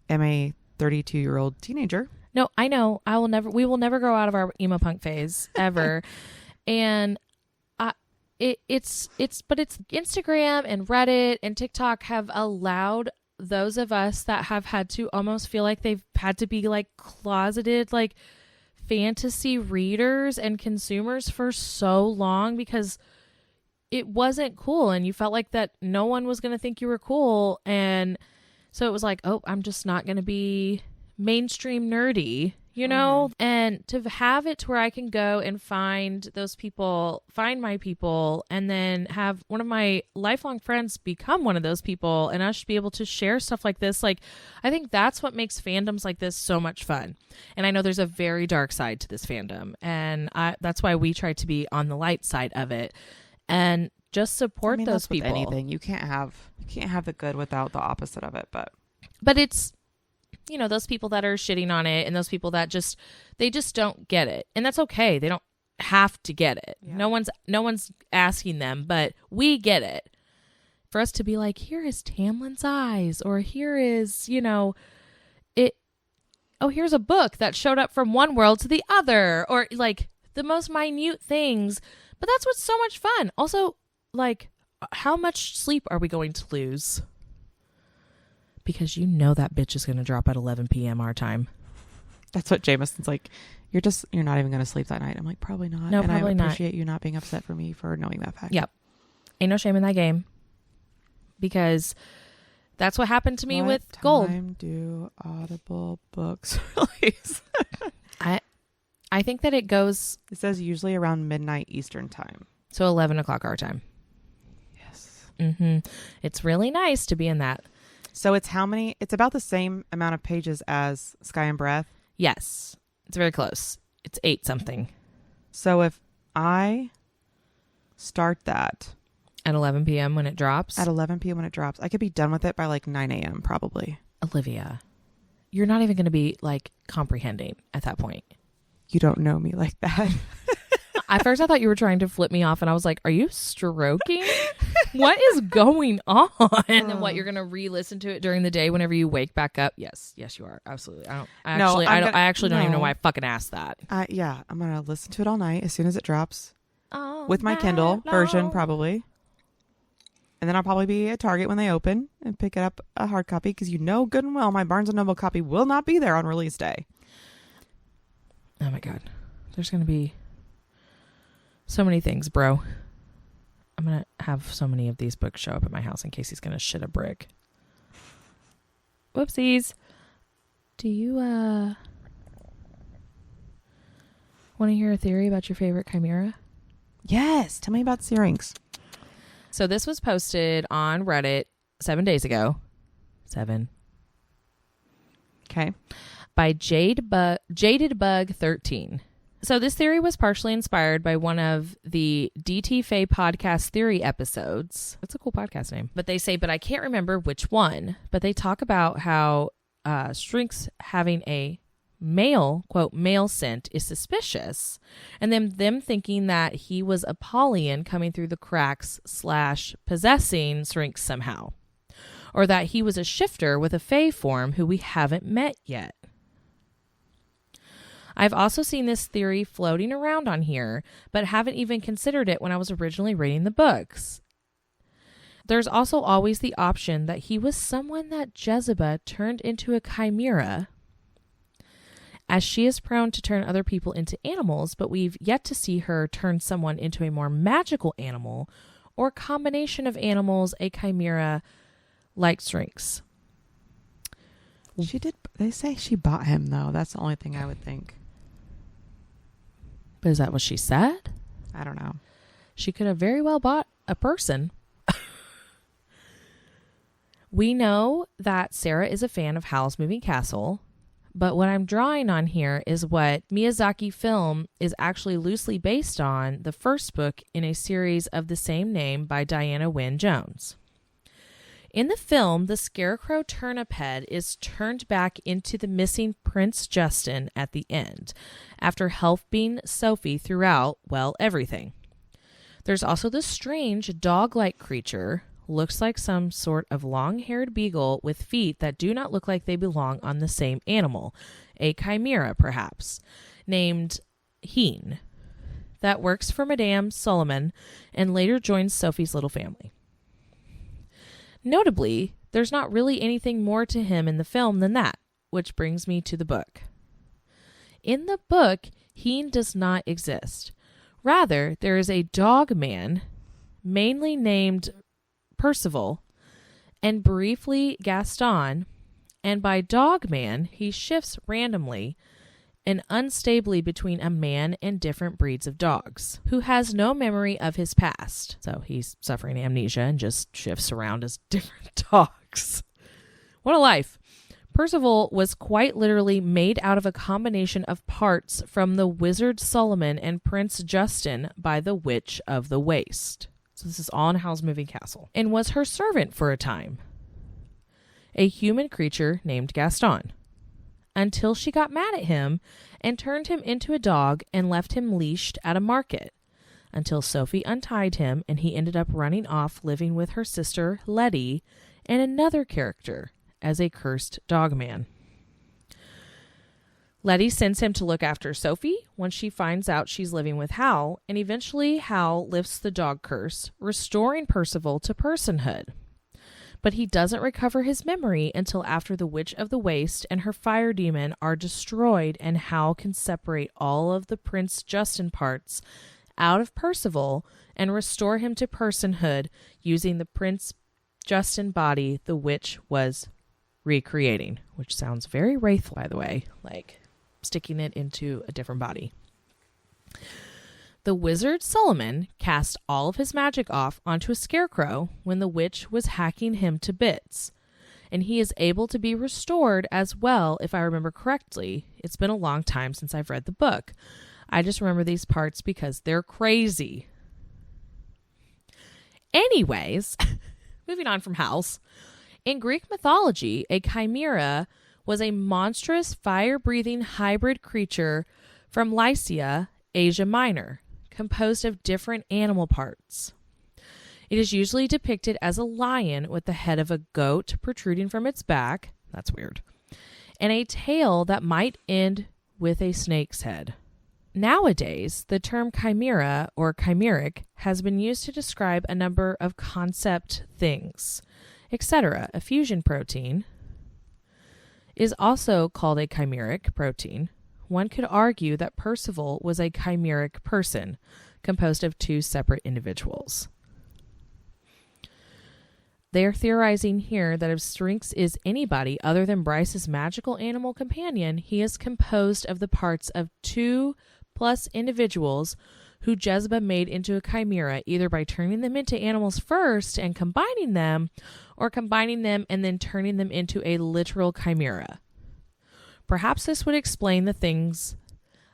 am a 32-year-old teenager. No, I know. We will never grow out of our emo punk phase ever. And it's Instagram and Reddit and TikTok have allowed those of us that have had to almost feel like they've had to be like closeted, like fantasy readers and consumers for so long because it wasn't cool and you felt like that no one was going to think you were cool. And so it was like, oh, I'm just not going to be mainstream nerdy, you know? And to have it to where I can go and find those people, find my people, and then have one of my lifelong friends become one of those people and us be able to share stuff like this. Like, I think that's what makes fandoms like this so much fun. And I know there's a very dark side to this fandom. And that's why we try to be on the light side of it and just support those people. Anything. You can't have the good without the opposite of it. But it's, you know, those people that are shitting on it and those people that they just don't get it. And that's okay. They don't have to get it. Yeah. No one's asking them, but we get it. For us to be like, here is Tamlin's eyes, or here is, you know, here's a book that showed up from one world to the other, or like the most minute things. But that's what's so much fun. Also, like, how much sleep are we going to lose? Because you know that bitch is going to drop at 11 p.m. our time. That's what Jameson's like. You're not even going to sleep that night. I'm like, probably not. No, and probably not. I appreciate you not being upset for me for knowing that fact. Yep. Ain't no shame in that game. Because that's what happened to me with Gold. What time do Audible books release? I think that it says usually around midnight Eastern time. So 11 o'clock our time. Yes. Mm-hmm. It's really nice to be in that. So it's about the same amount of pages as Sky and Breath? Yes. It's very close. It's 8 something. So if I start that at 11 p.m. when it drops? At 11 p.m. when it drops. I could be done with it by like 9 a.m. probably. Olivia, you're not even going to be like comprehending at that point. You don't know me like that. At first I thought you were trying to flip me off and I was like, are you stroking? What is going on? And then what, you're going to re-listen to it during the day whenever you wake back up? Yes, you are. Absolutely. I actually don't even know why I fucking asked that. Yeah, I'm going to listen to it all night as soon as it drops. With my Kindle version probably. And then I'll probably be at Target when they open and pick up a hard copy because you know good and well my Barnes & Noble copy will not be there on release day. Oh my God. There's going to be so many things, bro. I'm going to have so many of these books show up at my house in case he's going to shit a brick. Whoopsies. Do you want to hear a theory about your favorite chimera? Yes. Tell me about Syrinx. So this was posted on Reddit 7 days ago. 7. Okay. By Jaded Bug 13. So this theory was partially inspired by one of the DT Faye podcast theory episodes. That's a cool podcast name. But they say, but I can't remember which one. But they talk about how Syrinx having a male, quote, male scent is suspicious. And then them thinking that he was Apollyon coming through the cracks / possessing Syrinx somehow. Or that he was a shifter with a Fae form who we haven't met yet. I've also seen this theory floating around on here, but haven't even considered it when I was originally reading the books. There's also always the option that he was someone that Jezebel turned into a chimera, as she is prone to turn other people into animals, but we've yet to see her turn someone into a more magical animal or combination of animals, a chimera like Syrinx. She did. They say she bought him, though. That's the only thing I would think. But is that what she said? I don't know. She could have very well bought a person. We know that Sarah is a fan of Howl's Moving Castle, but what I'm drawing on here is what Miyazaki film is actually loosely based on, the first book in a series of the same name by Diana Wynne Jones. In the film, the scarecrow turnip head is turned back into the missing Prince Justin at the end, after helping Sophie throughout, well, everything. There's also the strange dog-like creature, looks like some sort of long-haired beagle with feet that do not look like they belong on the same animal, a chimera perhaps, named Heen, that works for Madame Solomon and later joins Sophie's little family. Notably, there's not really anything more to him in the film than that, which brings me to the book. In the book, Heen does not exist. Rather, there is a dog man, mainly named Percival, and briefly Gaston, and by dog man, he shifts randomly and unstably between a man and different breeds of dogs, who has no memory of his past. So he's suffering amnesia and just shifts around as different dogs. What a life. Percival was quite literally made out of a combination of parts from the Wizard Solomon and Prince Justin by the Witch of the Waste. So this is all in Howl's Moving Castle. And was her servant for a time. A human creature named Gaston. Until she got mad at him and turned him into a dog and left him leashed at a market, until Sophie untied him and he ended up running off living with her sister Letty and another character as a cursed dog man. Letty sends him to look after Sophie when she finds out she's living with Howl, and eventually Howl lifts the dog curse, restoring Percival to personhood. But he doesn't recover his memory until after the Witch of the Waste and her fire demon are destroyed, and Howl can separate all of the Prince Justin parts out of Percival and restore him to personhood using the Prince Justin body the witch was recreating, which sounds very wraith, by the way, like sticking it into a different body. The wizard Solomon cast all of his magic off onto a scarecrow when the witch was hacking him to bits, and he is able to be restored as well, if I remember correctly. It's been a long time since I've read the book. I just remember these parts because they're crazy. Anyways, moving on from Howl's. In Greek mythology, a chimera was a monstrous fire-breathing hybrid creature from Lycia, Asia Minor, composed of different animal parts. It is usually depicted as a lion with the head of a goat protruding from its back, that's weird, and a tail that might end with a snake's head. Nowadays, the term chimera or chimeric has been used to describe a number of concept things, etc. A fusion protein is also called a chimeric protein. One could argue that Percival was a chimeric person, composed of two separate individuals. They are theorizing here that if Syrinx is anybody other than Bryce's magical animal companion, he is composed of the parts of 2+ individuals who Jezebel made into a chimera, either by turning them into animals first and combining them, or combining them and then turning them into a literal chimera. Perhaps this would explain the things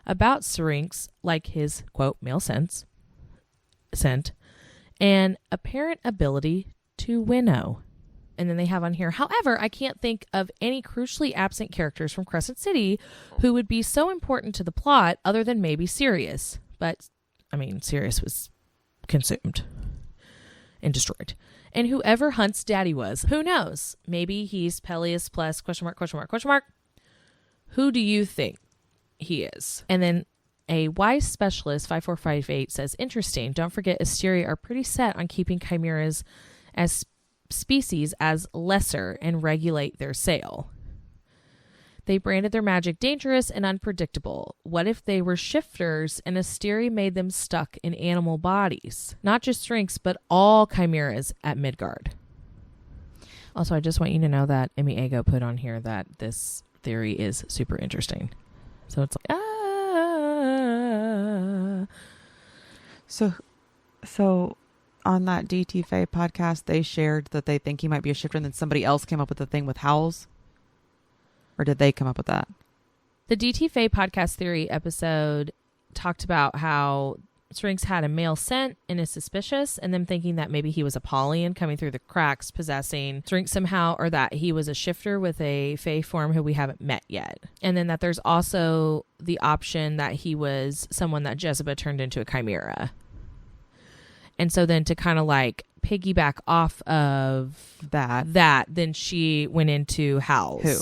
about Syrinx, like his, quote, male scent, and apparent ability to winnow. And then they have on here, however, I can't think of any crucially absent characters from Crescent City who would be so important to the plot other than maybe Sirius. But, I mean, Sirius was consumed and destroyed. And whoever Hunt's daddy was, who knows? Maybe he's Peleus plus ? Who do you think he is? And then a wise specialist, 5458, says, interesting. Don't forget, Asteria are pretty set on keeping chimeras as species as lesser and regulate their sale. They branded their magic dangerous and unpredictable. What if they were shifters and Asteria made them stuck in animal bodies? Not just Syrinx, but all chimeras at Midgard. Also, I just want you to know that Emmy Ego put on here that this theory is super interesting. So it's like, So on that DT Faye podcast, they shared that they think he might be a shifter, and then somebody else came up with the thing with Howls? Or did they come up with that? The DT Faye podcast theory episode talked about how Syrinx had a male scent and is suspicious, and them thinking that maybe he was Apollyon coming through the cracks, possessing Syrinx somehow, or that he was a shifter with a fae form who we haven't met yet. And then that there's also the option that he was someone that Jezebel turned into a chimera. And so then to kind of like piggyback off of that, then she went into Hal's. Who?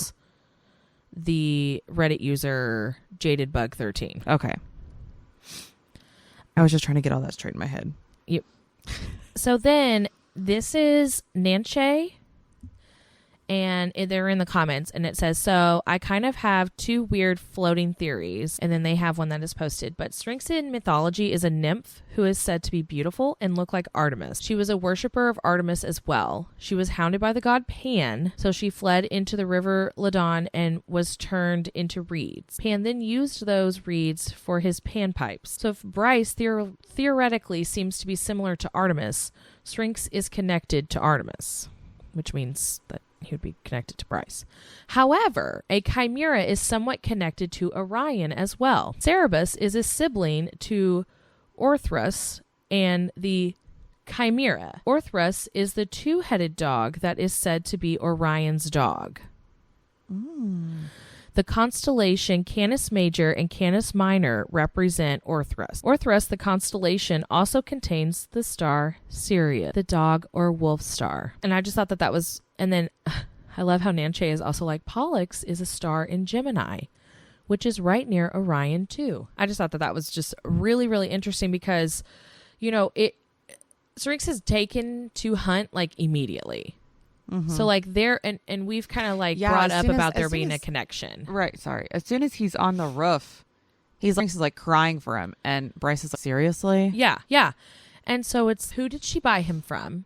The Reddit user JadedBug13. Okay. I was just trying to get all that straight in my head. Yep. So then this is Nanche, and they're in the comments, and it says, so I kind of have two weird floating theories, and then they have one that is posted. But Syrinx in mythology is a nymph who is said to be beautiful and look like Artemis. She was a worshiper of Artemis as well. She was hounded by the god Pan, so she fled into the river Ladon and was turned into reeds. Pan then used those reeds for his panpipes. So if Bryce theoretically seems to be similar to Artemis, Syrinx is connected to Artemis, which means that he would be connected to Bryce. However, a chimera is somewhat connected to Orion as well. Cerberus is a sibling to Orthrus and the chimera. Orthrus is the two-headed dog that is said to be Orion's dog. The constellation Canis Major and Canis Minor represent Orthrus. Orthrus, the constellation, also contains the star Sirius, the dog or wolf star. And I just thought that was... And then I love how Nanche is also like, Pollux is a star in Gemini, which is right near Orion too. I just thought that was just really, really interesting because, you know, Syrinx is taken to hunt like immediately. Mm-hmm. So like there, and we've kind of like brought up about there being a connection. Right. Sorry. As soon as he's on the roof, he's like crying for him. And Bryce is like, seriously? Yeah. Yeah. And so it's, who did she buy him from?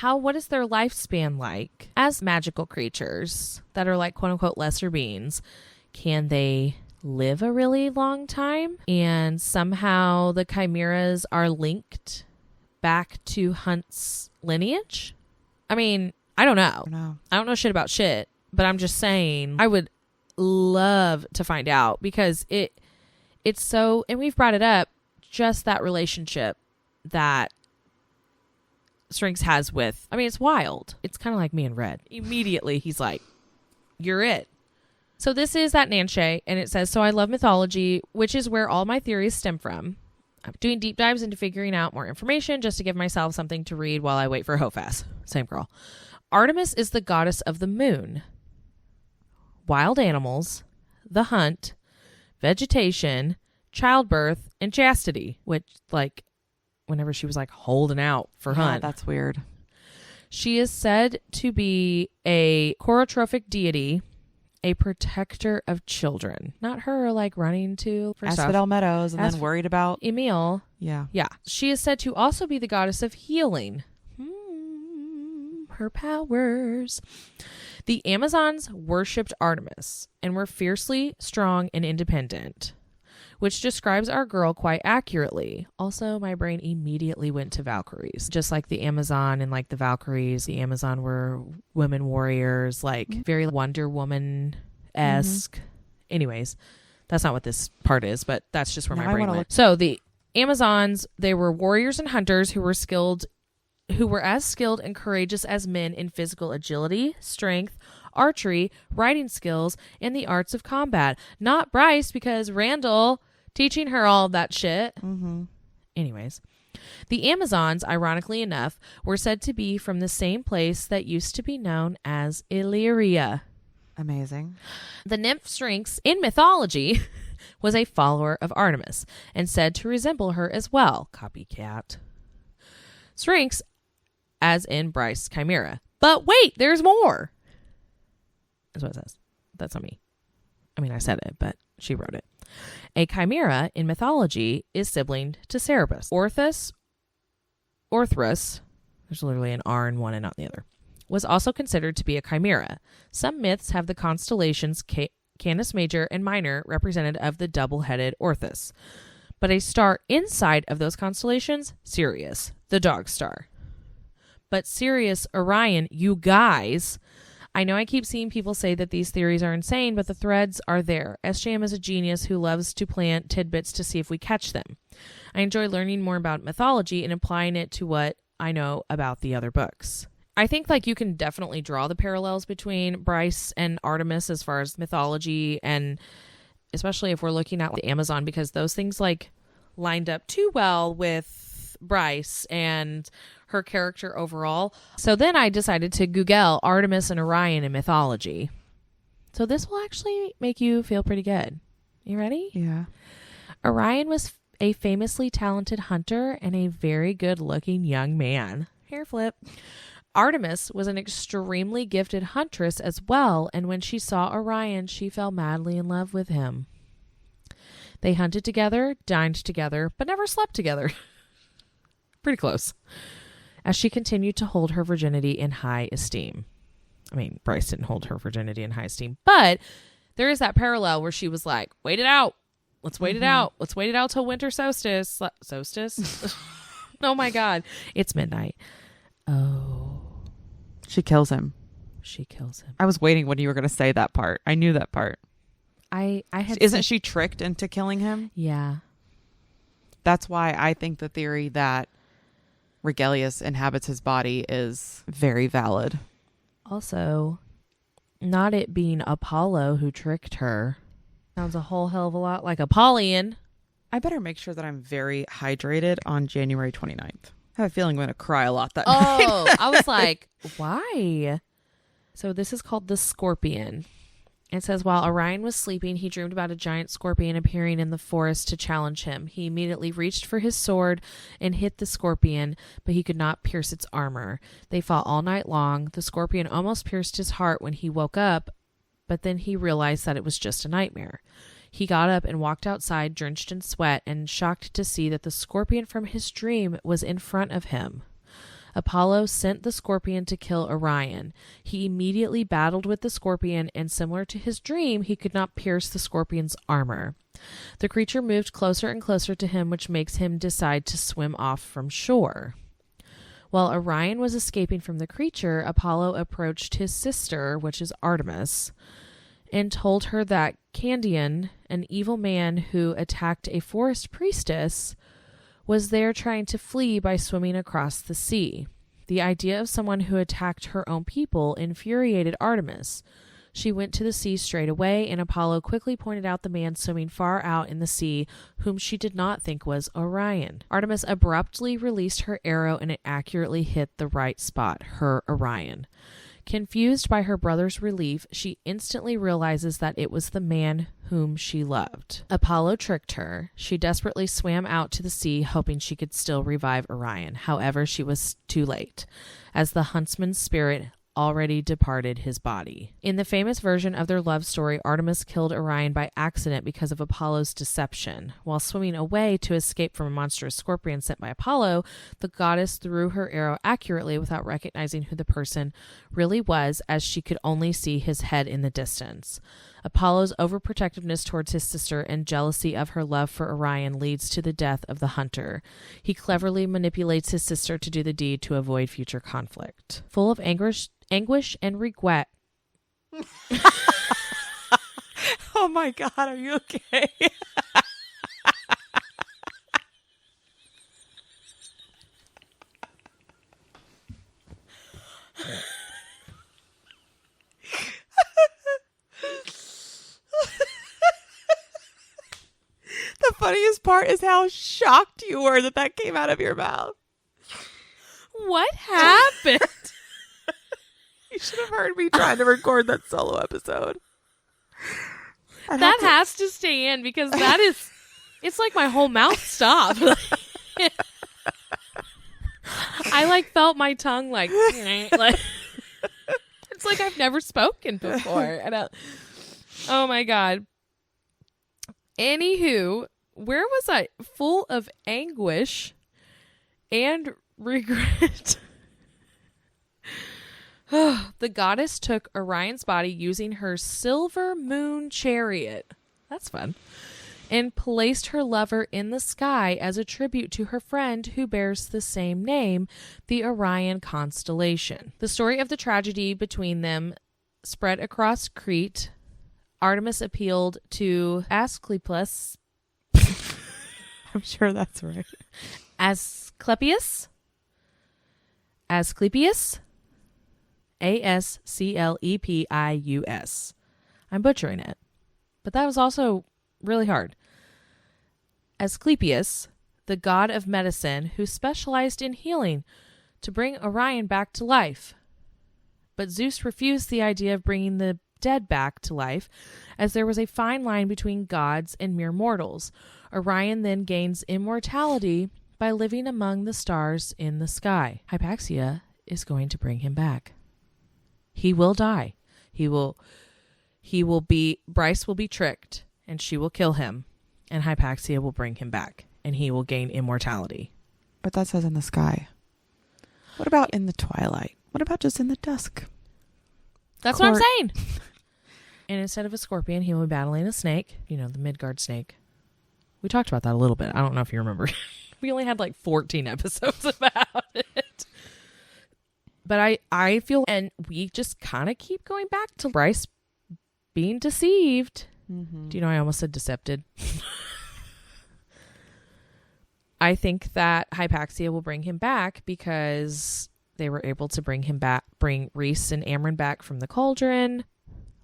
What is their lifespan like as magical creatures that are like quote unquote lesser beings? Can they live a really long time? And somehow the chimeras are linked back to Hunt's lineage? I mean, I don't know. I don't know shit about shit, but I'm just saying I would love to find out because it's so, and we've brought it up, just that relationship that Syrinx has with, I mean, it's wild. It's kind of like me and Red. Immediately, he's like, you're it. So this is that Nanche, and it says, so I love mythology, which is where all my theories stem from. I'm doing deep dives into figuring out more information just to give myself something to read while I wait for HOFAS. Same girl. Artemis is the goddess of the moon, wild animals, the hunt, vegetation, childbirth, and chastity, which, like, whenever she was like holding out for Hunt. That's weird. She is said to be a chorotrophic deity, a protector of children. Not her like running to for Asphodel Meadows and then worried about Emil. Yeah. Yeah. She is said to also be the goddess of healing. Her powers. The Amazons worshipped Artemis and were fiercely strong and independent, which describes our girl quite accurately. Also, my brain immediately went to Valkyries. Just like the Amazon and like the Valkyries, the Amazon were women warriors, like very Wonder Woman-esque. Anyways, that's not what this part is, but that's just where my brain went. So the Amazons, they were warriors and hunters who were as skilled and courageous as men in physical agility, strength, archery, riding skills, and the arts of combat. Not Bryce, because Randall teaching her all that shit. Anyways, the Amazons, ironically enough, were said to be from the same place that used to be known as Illyria. Amazing. The nymph Syrinx in mythology was a follower of Artemis and said to resemble her as well. Copycat. Syrinx, as in Bryce Chimera. But wait, there's more. That's what it says. That's not me. I mean, I said it, but she wrote it. A chimera in mythology is sibling to Cerberus. Orthrus, there's literally an R in one and not the other, was also considered to be a chimera. Some myths have the constellations Canis Major and Minor represented of the double-headed Orthus. But a star inside of those constellations, Sirius, the dog star. But Sirius, Orion, you guys, I know I keep seeing people say that these theories are insane, but the threads are there. SJM is a genius who loves to plant tidbits to see if we catch them. I enjoy learning more about mythology and applying it to what I know about the other books. I think like you can definitely draw the parallels between Bryce and Artemis as far as mythology, and especially if we're looking at the Amazon, because those things like lined up too well with Bryce and her character overall. So then I decided to Google Artemis and Orion in mythology. So this will actually make you feel pretty good. You ready? Yeah. Orion was a famously talented hunter and a very good-looking young man. Hair flip. Artemis was an extremely gifted huntress as well, and when she saw Orion, she fell madly in love with him. They hunted together, dined together, but never slept together. Pretty close. As she continued to hold her virginity in high esteem. I mean, Bryce didn't hold her virginity in high esteem, but there is that parallel where she was like, wait it out. Let's wait it out. Let's wait it out till winter solstice. Solstice? Oh my God. It's midnight. Oh. She kills him. She kills him. I was waiting when you were going to say that part. I knew that part. Isn't she tricked into killing him? Yeah. That's why I think the theory that Regelius inhabits his body is very valid. Also, not it being Apollo who tricked her. Sounds a whole hell of a lot like Apollyon. I better make sure that I'm very hydrated on January 29th. I have a feeling I'm going to cry a lot that night. Oh, I was like, why? So this is called the Scorpion. It says, while Orion was sleeping, he dreamed about a giant scorpion appearing in the forest to challenge him. He immediately reached for his sword and hit the scorpion, but he could not pierce its armor. They fought all night long. The scorpion almost pierced his heart when he woke up, but then he realized that it was just a nightmare. He got up and walked outside, drenched in sweat, and shocked to see that the scorpion from his dream was in front of him. Apollo sent the scorpion to kill Orion. He immediately battled with the scorpion, and similar to his dream, he could not pierce the scorpion's armor. The creature moved closer and closer to him, which makes him decide to swim off from shore. While Orion was escaping from the creature, Apollo approached his sister, which is Artemis, and told her that Candion, an evil man who attacked a forest priestess, was there trying to flee by swimming across the sea. The idea of someone who attacked her own people infuriated Artemis. She went to the sea straight away, and Apollo quickly pointed out the man swimming far out in the sea, whom she did not think was Orion. Artemis abruptly released her arrow, and it accurately hit the right spot, her Orion. Confused by her brother's relief, she instantly realizes that it was the man whom she loved. Apollo tricked her. She desperately swam out to the sea, hoping she could still revive Orion. However, she was too late, as the huntsman's spirit already departed his body. In the famous version of their love story, Artemis killed Orion by accident because of Apollo's deception. While swimming away to escape from a monstrous scorpion sent by Apollo, the goddess threw her arrow accurately without recognizing who the person really was, as she could only see his head in the distance. Apollo's overprotectiveness towards his sister and jealousy of her love for Orion leads to the death of the hunter. He cleverly manipulates his sister to do the deed to avoid future conflict. Full of anguish and regret. Oh my God, are you okay? The funniest part is how shocked you were that came out of your mouth. What happened? You should have heard me trying to record that solo episode. That has to stay in, because that is, it's like my whole mouth stopped. I felt my tongue like it's like I've never spoken before. Oh my God. Anywho, where was I? Full of anguish and regret. The goddess took Orion's body using her silver moon chariot. That's fun. And placed her lover in the sky as a tribute to her friend who bears the same name, the Orion constellation. The story of the tragedy between them spread across Crete, Artemis appealed to Asclepius. I'm sure that's right. Asclepius. Asclepius. Asclepius. I'm butchering it, but that was also really hard. Asclepius, the god of medicine who specialized in healing, to bring Orion back to life. But Zeus refused the idea of bringing the dead back to life, as there was a fine line between gods and mere mortals. Orion then gains immortality by living among the stars in the sky. Hypaxia is going to bring him back. He will die. Bryce will be tricked, and she will kill him, and Hypaxia will bring him back, and he will gain immortality. But that says in the sky. What about in the twilight? What about just in the dusk? That's what I'm saying. And instead of a scorpion, he will be battling a snake. You know, the Midgard snake. We talked about that a little bit. I don't know if you remember. We only had like 14 episodes about it. But I feel, and we just kind of keep going back to Bryce being deceived. Mm-hmm. Do you know I almost said decepted? I think that Hypaxia will bring him back because they were able to bring Reese and Amryn back from the cauldron.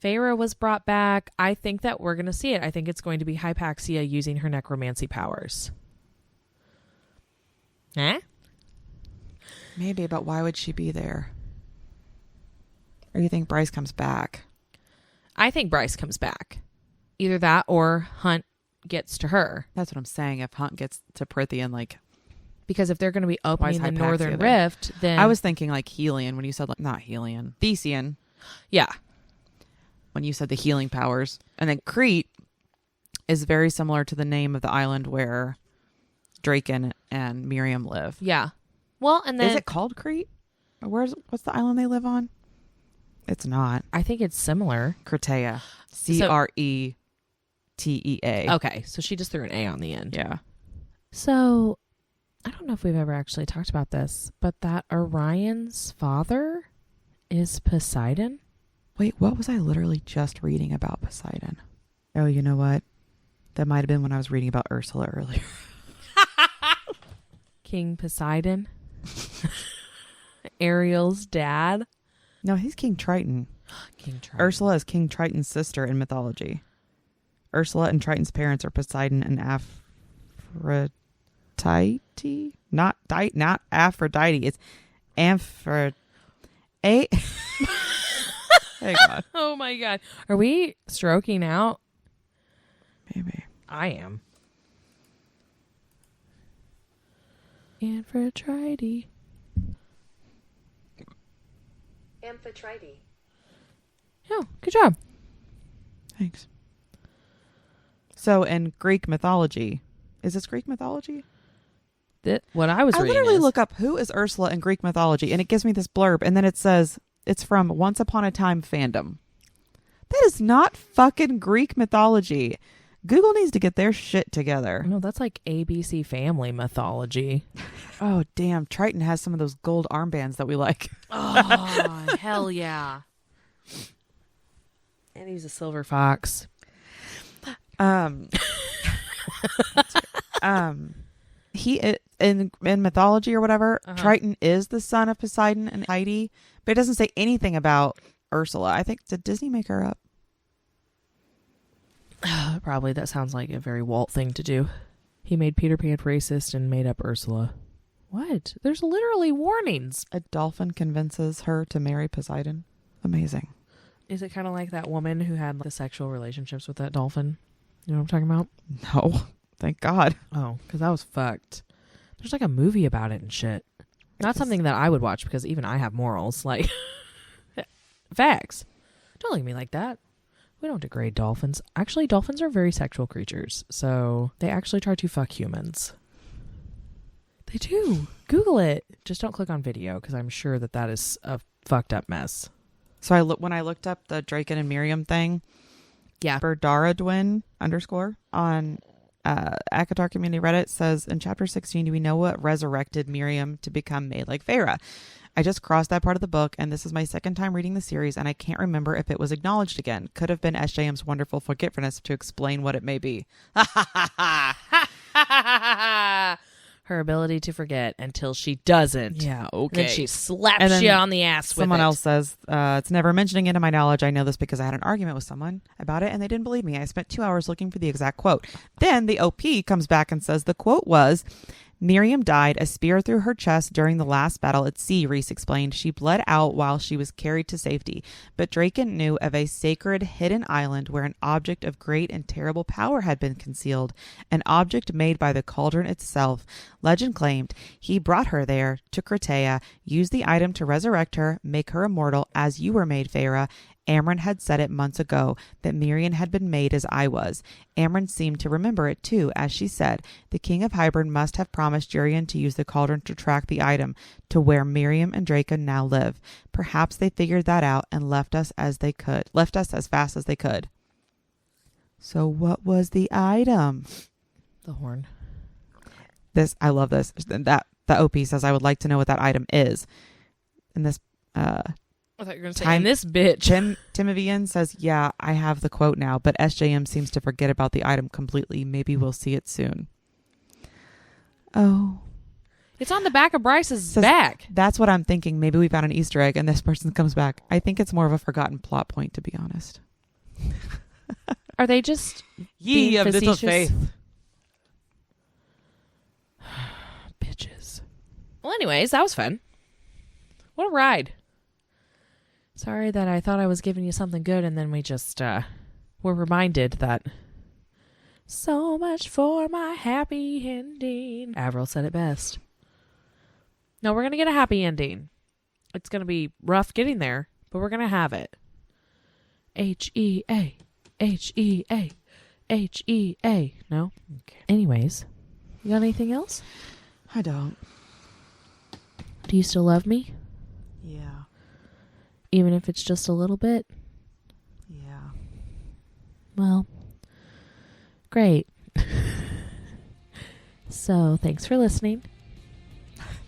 Feyre was brought back. I think that we're going to see it. I think it's going to be Hypaxia using her necromancy powers. Eh? Maybe, but why would she be there? Or you think Bryce comes back? I think Bryce comes back. Either that or Hunt gets to her. That's what I'm saying. If Hunt gets to Prithian, like... Because if they're going to be opening the Northern Rift, then... I was thinking like Helion when you said... like not Helion. Thesean. Yeah. When you said the healing powers. And then Crete is very similar to the name of the island where Draken and Miriam live. Yeah. Well, and then... Is it called Crete? What's the island they live on? It's not. I think it's similar. Cretea. Cretea. Okay, so she just threw an A on the end. Yeah. So, I don't know if we've ever actually talked about this, but that Orion's father is Poseidon? Wait, what was I literally just reading about Poseidon? Oh, you know what? That might have been when I was reading about Ursula earlier. King Poseidon? Ariel's dad? No, he's King Triton. King Triton. Ursula is King Triton's sister in mythology. Ursula and Triton's parents are Poseidon and Aphrodite. Not Aphrodite. It's Aphrodite. Hey God. Oh my God. Are we stroking out? Maybe. I am. Aphrodite. Amphitrite. Oh, good job. Thanks. So in Greek mythology, is this Greek mythology? What I was reading literally is... look up who is Ursula in Greek mythology, and it gives me this blurb, and then it says it's from Once Upon a Time fandom. That is not fucking Greek mythology. Google needs to get their shit together. No, that's like ABC Family mythology. Oh, damn. Triton has some of those gold armbands that we like. Oh, hell yeah. And he's a silver fox. He in mythology or whatever, Triton is the son of Poseidon and Heidi, but it doesn't say anything about Ursula. I think, did Disney make her up? Probably. That sounds like a very Walt thing to do. He made Peter Pan racist and made up Ursula. What? There's literally warnings. A dolphin convinces her to marry Poseidon. Amazing. Is it kind of like that woman who had the sexual relationships with that dolphin? You know what I'm talking about? No. Thank God. Oh, because that was fucked. There's like a movie about it and shit. Not something that I would watch because even I have morals. Like, facts. Don't look at me like that. We don't degrade dolphins. Actually, dolphins are very sexual creatures. So they actually try to fuck humans. They do. Google it. Just don't click on video because I'm sure that is a fucked up mess. So when I looked up the Draken and Miriam thing, yeah, for Daradwin _ on ACOTAR community Reddit says, in chapter 16, do we know what resurrected Miriam to become made like Feyre? I just crossed that part of the book, and this is my second time reading the series, and I can't remember if it was acknowledged again. Could have been SJM's wonderful forgetfulness to explain what it may be. Her ability to forget until she doesn't. Yeah, Then she slaps you on the ass with it. Someone else says, it's never mentioning it in my knowledge. I know this because I had an argument with someone about it, and they didn't believe me. I spent 2 hours looking for the exact quote. Then the OP comes back and says the quote was, Miriam died a spear through her chest during the last battle at sea, Rhys explained. She bled out while she was carried to safety. But Draken knew of a sacred hidden island where an object of great and terrible power had been concealed, an object made by the cauldron itself. Legend claimed he brought her there to Cretea, used the item to resurrect her, make her immortal as you were made, Feyre. Amren had said it months ago that Miriam had been made as I was. Amren seemed to remember it too, as she said, the king of Hybern must have promised Jurian to use the cauldron to track the item to where Miriam and Draco now live. Perhaps they figured that out and left us as fast as they could. So what was the item? The horn. I love this. That the OP says, I would like to know what that item is. And this I thought you were going to say, in this bitch. Timovian says, yeah, I have the quote now, but SJM seems to forget about the item completely. Maybe we'll see it soon. Oh. It's on the back of Bryce's back. That's what I'm thinking. Maybe we found an Easter egg and this person comes back. I think it's more of a forgotten plot point, to be honest. Are they just Ye being of little facetious? faith. Bitches. Well, anyways, that was fun. What a ride. Sorry that I thought I was giving you something good and then we just were reminded that so much for my happy ending. Avril said it best. No, we're going to get a happy ending. It's going to be rough getting there, but we're going to have it. H-E-A. H-E-A. H-E-A. No? Okay. Anyways, you got anything else? I don't. Do you still love me? Yeah. Even if it's just a little bit? Yeah. Well, great. So, thanks for listening.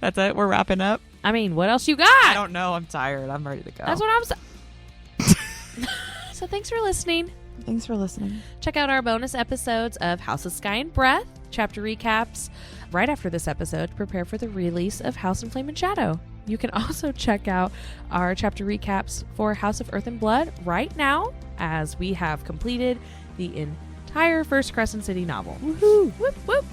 That's it? We're wrapping up? I mean, what else you got? I don't know. I'm tired. I'm ready to go. That's what I'm saying. So, thanks for listening. Thanks for listening. Check out our bonus episodes of House of Sky and Breath, chapter recaps right after this episode to prepare for the release of House and Flame and Shadow. You can also check out our chapter recaps for House of Earth and Blood right now, as we have completed the entire First Crescent City novel. Woohoo! Whoop, whoop.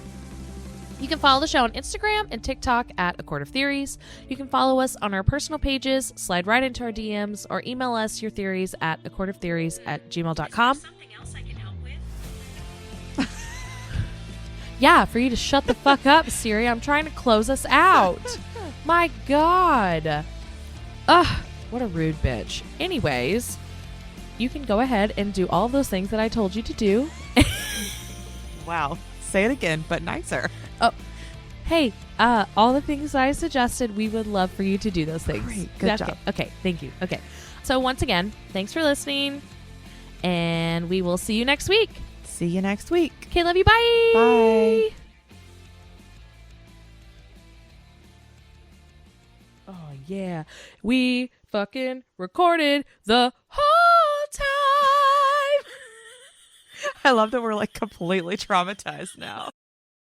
You can follow the show on Instagram and TikTok at A Court of Theories. You can follow us on our personal pages, slide right into our DMs, or email us your theories at acourtoftheories@gmail.com. Yeah, for you to shut the fuck up, Siri. I'm trying to close us out. My God. Ugh, what a rude bitch. Anyways, you can go ahead and do all of those things that I told you to do. Wow. Say it again, but nicer. Oh, hey, all the things I suggested, we would love for you to do those things. Great. Good job. Okay, thank you. Okay. So once again, thanks for listening, and we will see you next week. See you next week. Okay, love you. Bye. Bye. Oh, yeah. We fucking recorded the whole time. I love that we're like completely traumatized now.